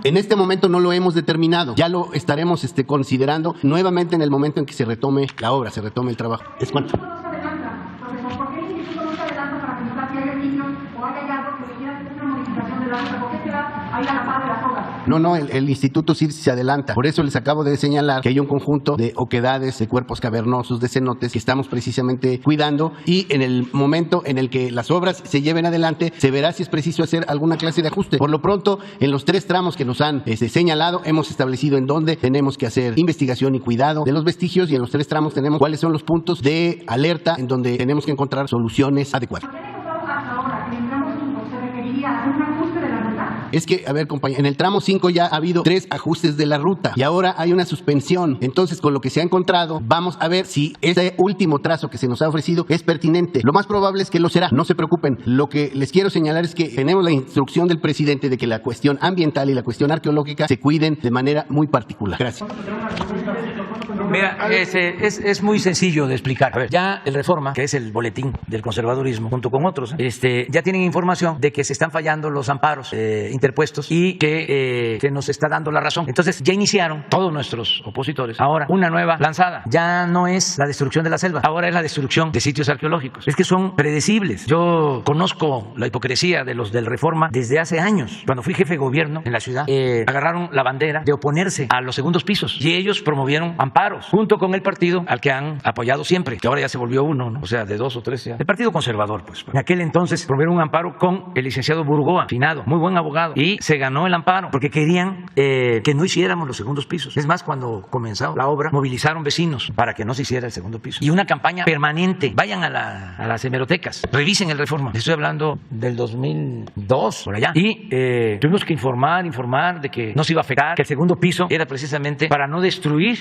Speaker 8: En este momento no lo hemos determinado. Ya lo estaremos considerando nuevamente en el momento en que se retome la obra, se retome el trabajo. Es cuanto.
Speaker 16: ¿Por qué el instituto no se adelanta para pensar si hay vestigios o hay algo que requiera una modificación de la ruta? ¿Por qué se da ahí a la par de las obras?
Speaker 8: No, el instituto sí se adelanta. Por eso les acabo de señalar que hay un conjunto de oquedades, de cuerpos cavernosos, de cenotes que estamos precisamente cuidando, y en el momento en el que las obras se lleven adelante se verá si es preciso hacer alguna clase de ajuste. Por lo pronto, en los 3 tramos que nos han señalado, hemos establecido en dónde tenemos que hacer investigación y cuidado de los vestigios, y en los 3 tramos tenemos cuáles son los puntos de alerta en donde tenemos que encontrar soluciones adecuadas. Es que, a ver, compañero, en el tramo 5 ya ha habido 3 ajustes de la ruta y ahora hay una suspensión. Entonces, con lo que se ha encontrado, vamos a ver si ese último trazo que se nos ha ofrecido es pertinente. Lo más probable es que lo será, no se preocupen. Lo que les quiero señalar es que tenemos la instrucción del presidente de que la cuestión ambiental y la cuestión arqueológica se cuiden de manera muy particular. Gracias.
Speaker 1: Mira, es muy sencillo de explicar. A ver, ya el Reforma, que es el boletín del conservadurismo, junto con otros, ya tienen información de que se están fallando los amparos interpuestos y que se nos está dando la razón. Entonces ya iniciaron todos nuestros opositores ahora una nueva lanzada. Ya no es la destrucción de la selva, ahora es la destrucción de sitios arqueológicos. Es que son predecibles. Yo conozco la hipocresía de los del Reforma desde hace años. Cuando fui jefe de gobierno en la ciudad, agarraron la bandera de oponerse a los segundos pisos y ellos promovieron amparos junto con el partido al que han apoyado siempre, que ahora ya se volvió uno, ¿no? O sea, de 2 o 3 ya. El Partido Conservador, pues. En aquel entonces promovieron un amparo con el licenciado Burgoa, finado, muy buen abogado, y se ganó el amparo porque querían que no hiciéramos los segundos pisos. Es más, cuando comenzó la obra, movilizaron vecinos para que no se hiciera el segundo piso. Y una campaña permanente. Vayan a las hemerotecas, revisen el Reforma. Estoy hablando del 2002, por allá. Y tuvimos que informar de que no se iba a afectar, que el segundo piso era precisamente para no destruir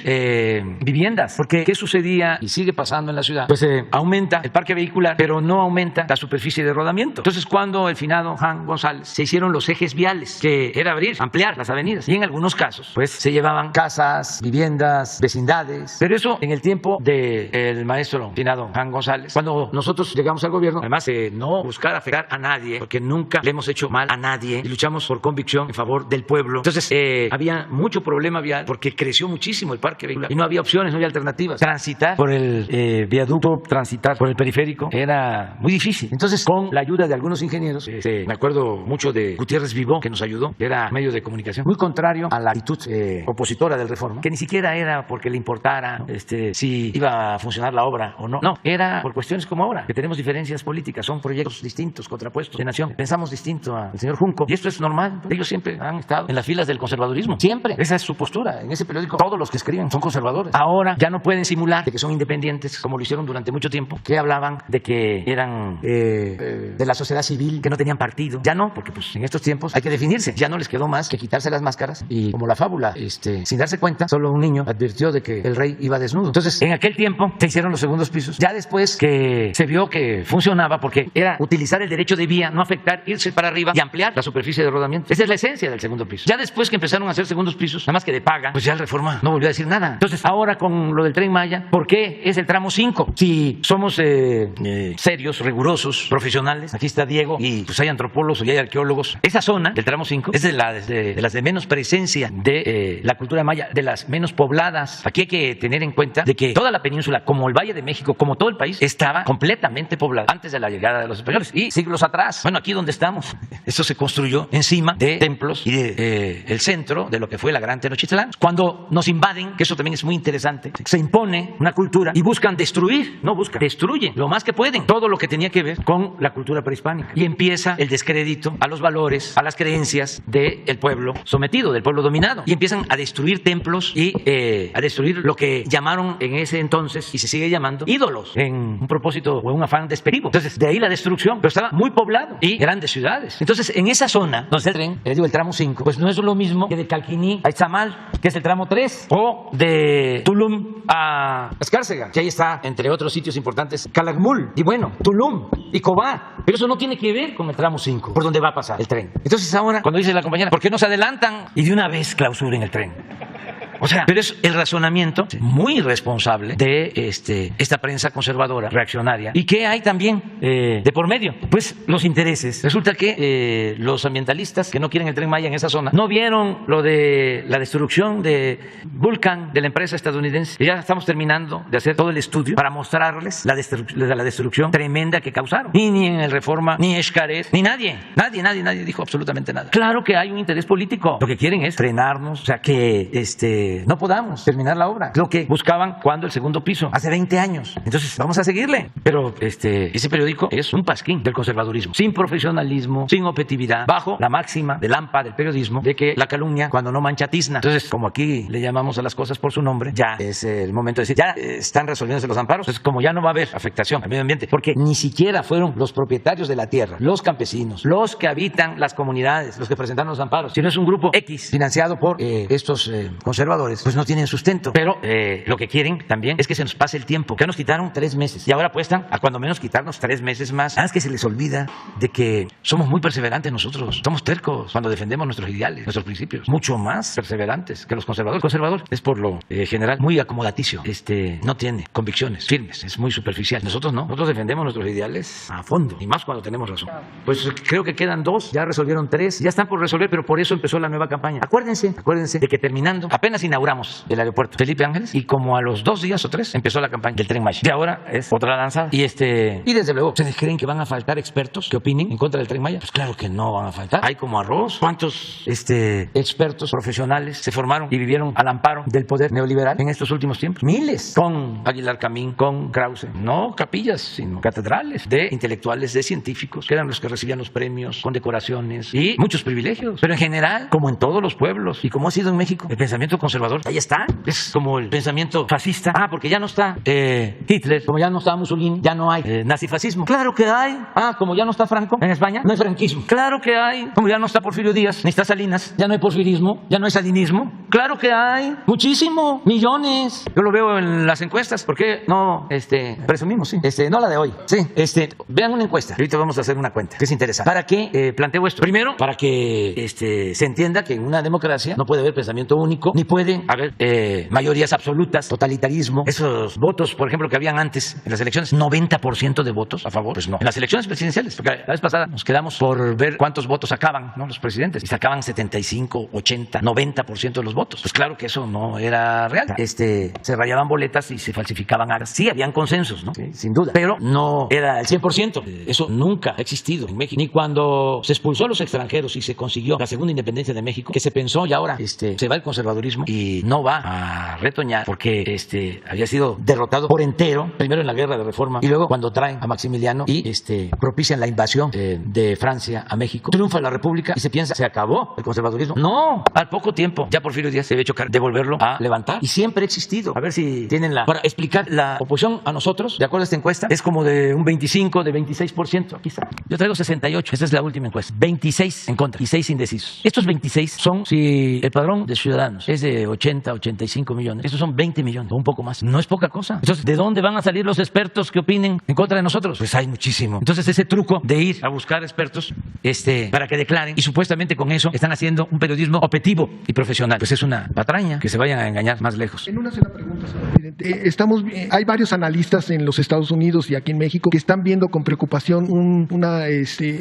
Speaker 1: viviendas. Porque ¿qué sucedía y sigue pasando en la ciudad? Pues aumenta el parque vehicular, pero no aumenta la superficie de rodamiento. Entonces, cuando el finado Jan González se hicieron los ejes viales, que era ampliar las avenidas, y en algunos casos, pues se llevaban casas, viviendas, vecindades. Pero eso en el tiempo del maestro finado Jan González, cuando nosotros llegamos al gobierno, además de no buscar afectar a nadie, porque nunca le hemos hecho mal a nadie y luchamos por convicción en favor del pueblo. Entonces, había mucho problema vial porque creció muchísimo el parque vehicular y no había opciones, no había alternativas. Transitar por el viaducto, transitar por el periférico era muy difícil. Entonces, con la ayuda de algunos ingenieros, me acuerdo mucho de Gutiérrez Vivó, que nos ayudó, que era medio de comunicación, muy contrario a la actitud opositora del Reforma, que ni siquiera era porque le importara si iba a funcionar la obra o no. No, era por cuestiones como ahora, que tenemos diferencias políticas, son proyectos distintos, contrapuestos de nación. Pensamos distinto al señor Junco, y esto es normal. Ellos siempre han estado en las filas del conservadurismo, siempre. Esa es su postura. En ese periódico todos los que escriben son conservadores. Ahora ya no pueden simular de que son independientes, como lo hicieron durante mucho tiempo, que hablaban de que eran de la sociedad civil, que no tenían partido. Ya no, porque pues en estos tiempos hay que definirse. Ya no les quedó más que quitarse las máscaras y, como la fábula, sin darse cuenta, solo un niño advirtió de que el rey iba desnudo. Entonces, en aquel tiempo se hicieron los segundos pisos. Ya después que se vio que funcionaba, porque era utilizar el derecho de vía, no afectar, irse para arriba y ampliar la superficie de rodamiento. Esa es la esencia del segundo piso. Ya después que empezaron a hacer segundos pisos, nada más que de paga, pues ya el Reforma no volvió a decir nada. Entonces, ahora con lo del Tren Maya, ¿por qué es el tramo 5? Si somos serios, rigurosos, profesionales, aquí está Diego, y pues hay antropólogos y hay arqueólogos. Esa zona zona del tramo 5 es de las de menos presencia de la cultura maya, de las menos pobladas. Aquí hay que tener en cuenta de que toda la península, como el Valle de México, como todo el país, estaba completamente poblada antes de la llegada de los españoles y siglos atrás. Bueno, aquí donde estamos, esto se construyó encima de templos y de el centro de lo que fue la Gran Tenochtitlán. Cuando nos invaden, que eso también es muy interesante, se impone una cultura y buscan destruir, destruyen lo más que pueden todo lo que tenía que ver con la cultura prehispánica. Y empieza el descrédito a los valores, a las creencias del pueblo sometido, del pueblo dominado. Y empiezan a destruir templos y a destruir lo que llamaron en ese entonces, y se sigue llamando, ídolos, en un propósito o un afán despectivo. Entonces, de ahí la destrucción, pero estaba muy poblado y grandes ciudades. Entonces, en esa zona, donde está el tren, el tramo 5, pues no es lo mismo que de Calquiní a Izamal, que es el tramo 3, o de Tulum a Escárcega, que ahí está, entre otros sitios importantes, Calakmul, y bueno, Tulum y Cobá. Pero eso no tiene que ver con el tramo 5, por donde va a pasar el tren. Entonces ahora, cuando dice la compañera, ¿por qué no se adelantan y de una vez clausuren el tren? O sea, pero es el razonamiento muy irresponsable de esta prensa conservadora, reaccionaria, y que hay también de por medio, pues los intereses. Resulta que los ambientalistas que no quieren el Tren Maya en esa zona no vieron lo de la destrucción de Vulcan, de la empresa estadounidense. Y ya estamos terminando de hacer todo el estudio para mostrarles la destrucción tremenda que causaron. Y ni en el Reforma, ni Xcaret, ni nadie dijo absolutamente nada. Claro que hay un interés político. Lo que quieren es frenarnos, o sea, que no podamos terminar la obra. Lo que buscaban cuando el segundo piso, hace 20 años. Entonces, vamos a seguirle. Pero ese periódico es un pasquín del conservadurismo, sin profesionalismo, sin objetividad, bajo la máxima del AMPA del periodismo, de que la calumnia cuando no mancha tizna. Entonces, como aquí le llamamos a las cosas por su nombre, ya es el momento de decir, ya están resolviéndose los amparos. Entonces, como ya no va a haber afectación al medio ambiente, porque ni siquiera fueron los propietarios de la tierra, los campesinos, los que habitan las comunidades, los que presentaron los amparos, sino es un grupo X financiado por estos conservadores, pues no tienen sustento. Pero lo que quieren también es que se nos pase el tiempo. Ya nos quitaron 3 meses y ahora apuestan a cuando menos quitarnos 3 meses más. Es que se les olvida de que somos muy perseverantes nosotros. Somos tercos cuando defendemos nuestros ideales, nuestros principios. Mucho más perseverantes que los conservadores. El conservador es por lo general muy acomodaticio. No tiene convicciones firmes, es muy superficial. Nosotros no. Nosotros defendemos nuestros ideales a fondo y más cuando tenemos razón. Pues creo que quedan 2, ya resolvieron 3, ya están por resolver, pero por eso empezó la nueva campaña. Acuérdense de que terminando, apenas inauguramos el aeropuerto Felipe Ángeles y como a los 2 días o 3 empezó la campaña del Tren Maya. Y ahora es otra lanzada. Y desde luego, ¿ustedes creen que van a faltar expertos que opinen en contra del Tren Maya? Pues claro que no van a faltar. Hay como arroz. ¿Cuántos expertos profesionales se formaron y vivieron al amparo del poder neoliberal en estos últimos tiempos? Miles. Con Aguilar Camín, con Krause. No capillas, sino catedrales de intelectuales, de científicos, que eran los que recibían los premios, condecoraciones y muchos privilegios. Pero en general, como en todos los pueblos y como ha sido en México, el pensamiento conservador ahí está. Es como el pensamiento fascista. Porque ya no está Hitler, como ya no está Mussolini, ya no hay nazifascismo. Claro que hay. Como ya no está Franco en España, no hay franquismo. Claro que hay. Como ya no está Porfirio Díaz, ni está Salinas, ya no hay porfirismo, ya no hay salinismo. Claro que hay. Muchísimo. Millones. Yo lo veo en las encuestas. ¿Por qué no presumimos? Sí. No la de hoy. Sí. Vean una encuesta. Ahorita vamos a hacer una cuenta, que es interesante. ¿Para qué planteo esto? Primero, para que se entienda que en una democracia no puede haber pensamiento único, ni puede haber mayorías absolutas, totalitarismo. Esos votos, por ejemplo, que habían antes en las elecciones, 90% de votos a favor, pues no. En las elecciones presidenciales, porque la vez pasada nos quedamos por ver cuántos votos sacaban, ¿no?, los presidentes, y sacaban 75, 80, 90% de los votos. Pues claro que eso no era real. Se rayaban boletas y se falsificaban actas. Sí, habían consensos, ¿no? Sí, sin duda, pero no era el 100%. Eso nunca ha existido en México. Ni cuando se expulsó a los extranjeros y se consiguió la segunda independencia de México, que se pensó y ahora se va el conservadurismo y no va a retoñar porque había sido derrotado por entero, primero en la guerra de Reforma y luego cuando traen a Maximiliano y propician la invasión de Francia a México. Triunfa la República y se piensa, se acabó el conservadurismo. No, al poco tiempo ya Porfirio Díaz se debe chocar de volverlo a levantar y siempre ha existido. A ver si tienen para explicar la oposición a nosotros, de acuerdo a esta encuesta, es como de un 25, de 26%, quizá. Yo traigo 68, esta es la última encuesta. 26 en contra y 6 indecisos. Estos 26 son si el padrón de ciudadanos es de de 80, 85 millones. Estos son 20 millones o un poco más. No es poca cosa. Entonces, ¿de dónde van a salir los expertos que opinen en contra de nosotros? Pues hay muchísimo. Entonces, ese truco de ir a buscar expertos para que declaren y supuestamente con eso están haciendo un periodismo objetivo y profesional. Pues es una patraña, que se vayan a engañar más lejos.
Speaker 15: En una sola pregunta, señor presidente. Hay varios analistas en los Estados Unidos y aquí en México que están viendo con preocupación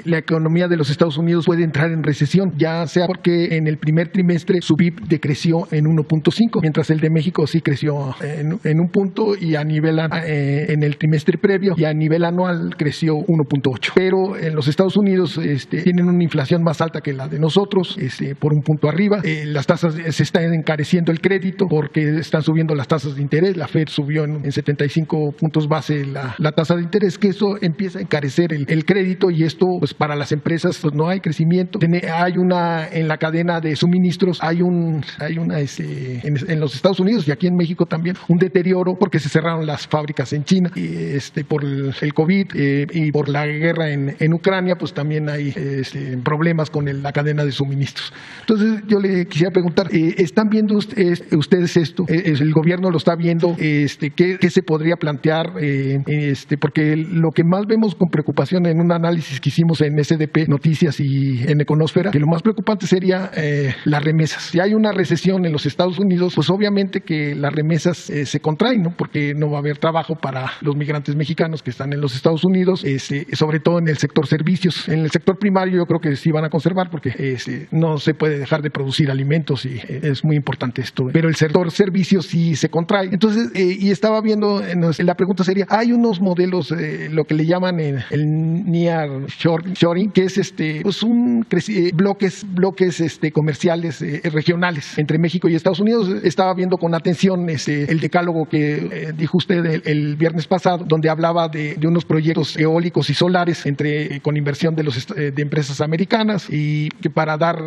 Speaker 15: la economía de los Estados Unidos puede entrar en recesión, ya sea porque en el primer trimestre su PIB decreció en 1.5, mientras el de México sí creció en un punto y a nivel en el trimestre previo y a nivel anual creció 1.8. Pero en los Estados Unidos tienen una inflación más alta que la de nosotros, por un punto arriba. Las tasas se están encareciendo el crédito porque están subiendo las tasas de interés. La Fed subió en 75 puntos base la tasa de interés, que eso empieza a encarecer el crédito y esto pues para las empresas pues no hay crecimiento. Hay en la cadena de suministros en los Estados Unidos y aquí en México también un deterioro porque se cerraron las fábricas en China por el COVID y por la guerra en Ucrania, pues también hay problemas con la cadena de suministros. Entonces yo le quisiera preguntar, ¿están viendo ustedes esto? ¿El gobierno lo está viendo? ¿Qué se podría plantear? Porque lo que más vemos con preocupación en un análisis que hicimos en SDP Noticias y en Econósfera, que lo más preocupante sería las remesas. Si hay una recesión en los Estados Unidos, pues obviamente que las remesas se contraen, ¿no? Porque no va a haber trabajo para los migrantes mexicanos que están en los Estados Unidos, sobre todo en el sector servicios. En el sector primario yo creo que sí van a conservar porque no se puede dejar de producir alimentos y es muy importante esto. Pero el sector servicios sí se contrae. Entonces, y estaba viendo, la pregunta sería, hay unos modelos, lo que le llaman el nearshoring, que es pues bloques comerciales regionales entre México y Estados Unidos. Estaba viendo con atención el decálogo que dijo usted el viernes pasado, donde hablaba de unos proyectos eólicos y solares con inversión de empresas americanas y que para dar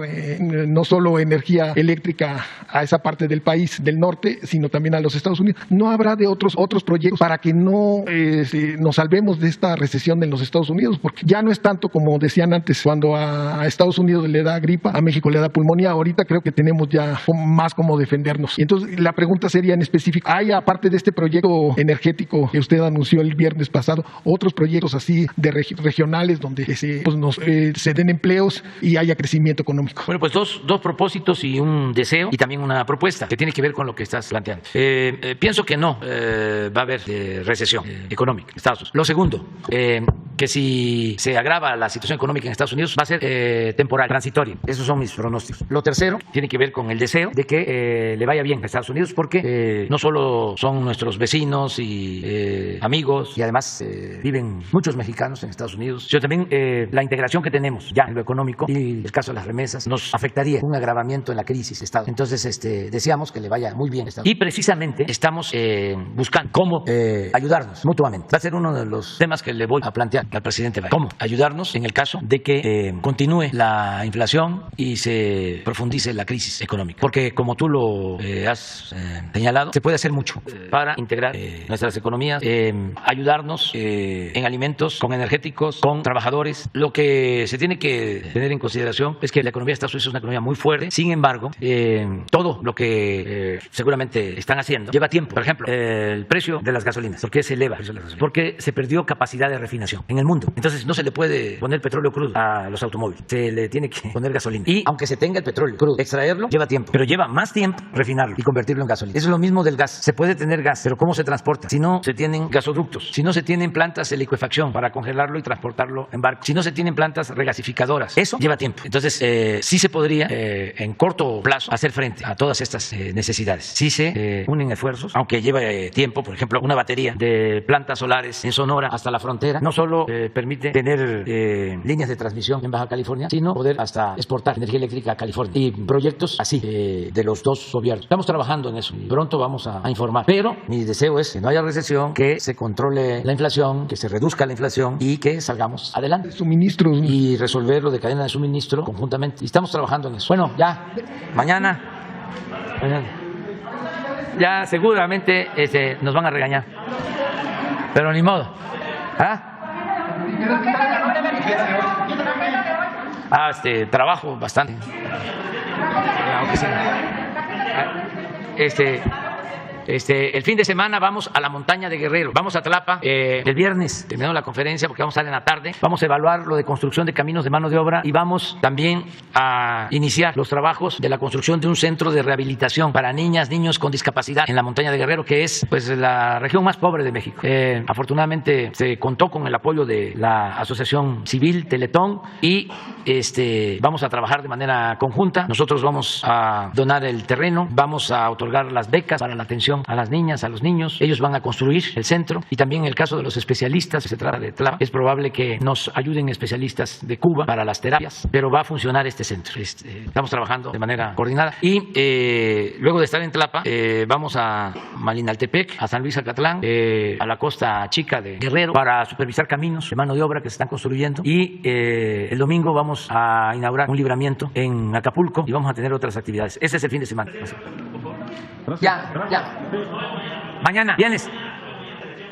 Speaker 15: no solo energía eléctrica a esa parte del país del norte, sino también a los Estados Unidos. ¿No habrá de otros proyectos para que no nos salvemos de esta recesión en los Estados Unidos? Porque ya no es tanto como decían antes, cuando a Estados Unidos le da gripa, a México le da pulmonía. Ahorita creo que tenemos ya más como defendernos. Y entonces la pregunta sería en específico, ¿hay aparte de este proyecto energético que usted anunció el viernes pasado, otros proyectos así de regionales donde se den empleos y haya crecimiento económico?
Speaker 1: Bueno, pues dos propósitos y un deseo y también una propuesta que tiene que ver con lo que estás planteando. Pienso que no va a haber recesión económica en Estados Unidos. Lo segundo, que si se agrava la situación económica en Estados Unidos va a ser temporal, transitoria. Esos son mis pronósticos. Lo tercero tiene que ver con el deseo de que le vaya bien a Estados Unidos porque no solo son nuestros vecinos y amigos y además viven muchos mexicanos en Estados Unidos, sino también la integración que tenemos ya en lo económico y el caso de las remesas nos afectaría un agravamiento en la crisis de Estado. Entonces deseamos que le vaya muy bien a Estados Unidos. Y precisamente estamos buscando cómo ayudarnos mutuamente. Va a ser uno de los temas que le voy a plantear al presidente Biden. Cómo ayudarnos en el caso de que continúe la inflación y se profundice la crisis económica. Porque como tú lo has señalado, se puede hacer mucho para integrar nuestras economías, ayudarnos en alimentos, con energéticos, con trabajadores. Lo que se tiene que tener en consideración es que la economía de Estados Unidos es una economía muy fuerte. Sin embargo, todo lo que seguramente están haciendo lleva tiempo. Por ejemplo, el precio de las gasolinas. ¿Por qué se eleva? Porque se perdió capacidad de refinación en el mundo. Entonces no se le puede poner petróleo crudo a los automóviles. Se le tiene que poner gasolina. Y aunque se tenga el petróleo crudo, extraerlo lleva tiempo. Pero lleva más tiempo refinarlo y convertirlo en gasolina. Eso es lo mismo del gas. Se puede tener gas, pero ¿cómo se transporta? Si no se tienen gasoductos, si no se tienen plantas de licuefacción para congelarlo y transportarlo en barco, si no se tienen plantas regasificadoras, eso lleva tiempo. Entonces sí se podría en corto plazo hacer frente a todas estas necesidades. Sí se unen esfuerzos, aunque lleva tiempo. Por ejemplo, una batería de plantas solares en Sonora hasta la frontera no solo permite tener líneas de transmisión en Baja California, sino poder hasta exportar energía eléctrica a California. Y proyectos así de los dos gobiernos. Estamos trabajando en eso. Pronto vamos a informar. Pero mi deseo es que no haya recesión, que se controle la inflación, que se reduzca la inflación y que salgamos adelante.
Speaker 15: Suministros.
Speaker 1: Y resolver lo de cadena de suministro conjuntamente. Y estamos trabajando en eso. Bueno, ya, mañana. Ya seguramente nos van a regañar. Pero ni modo. Trabajo bastante en la oficina. el fin de semana vamos a la montaña de Guerrero, vamos a Tlapa el viernes, terminando la conferencia porque vamos a estar en la tarde, vamos a evaluar lo de construcción de caminos de mano de obra y vamos también a iniciar los trabajos de la construcción de un centro de rehabilitación para niñas, niños con discapacidad en la montaña de Guerrero, que es pues la región más pobre de México. Afortunadamente se contó con el apoyo de la Asociación Civil Teletón y vamos a trabajar de manera conjunta. Nosotros vamos a donar el terreno, vamos a otorgar las becas para la atención a las niñas, a los niños. Ellos van a construir el centro y también en el caso de los especialistas, se trata de Tlapa, es probable que nos ayuden especialistas de Cuba para las terapias, pero va a funcionar este centro. Estamos trabajando de manera coordinada y luego de estar en Tlapa vamos a Malinaltepec, a San Luis Acatlán, a la Costa Chica de Guerrero para supervisar caminos de mano de obra que se están construyendo y el domingo vamos a inaugurar un libramiento en Acapulco y vamos a tener otras actividades. Ese es el fin de semana. Ya. Mañana, ¿vienes?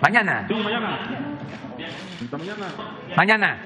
Speaker 1: Mañana.
Speaker 12: Sí, mañana.
Speaker 1: Mañana.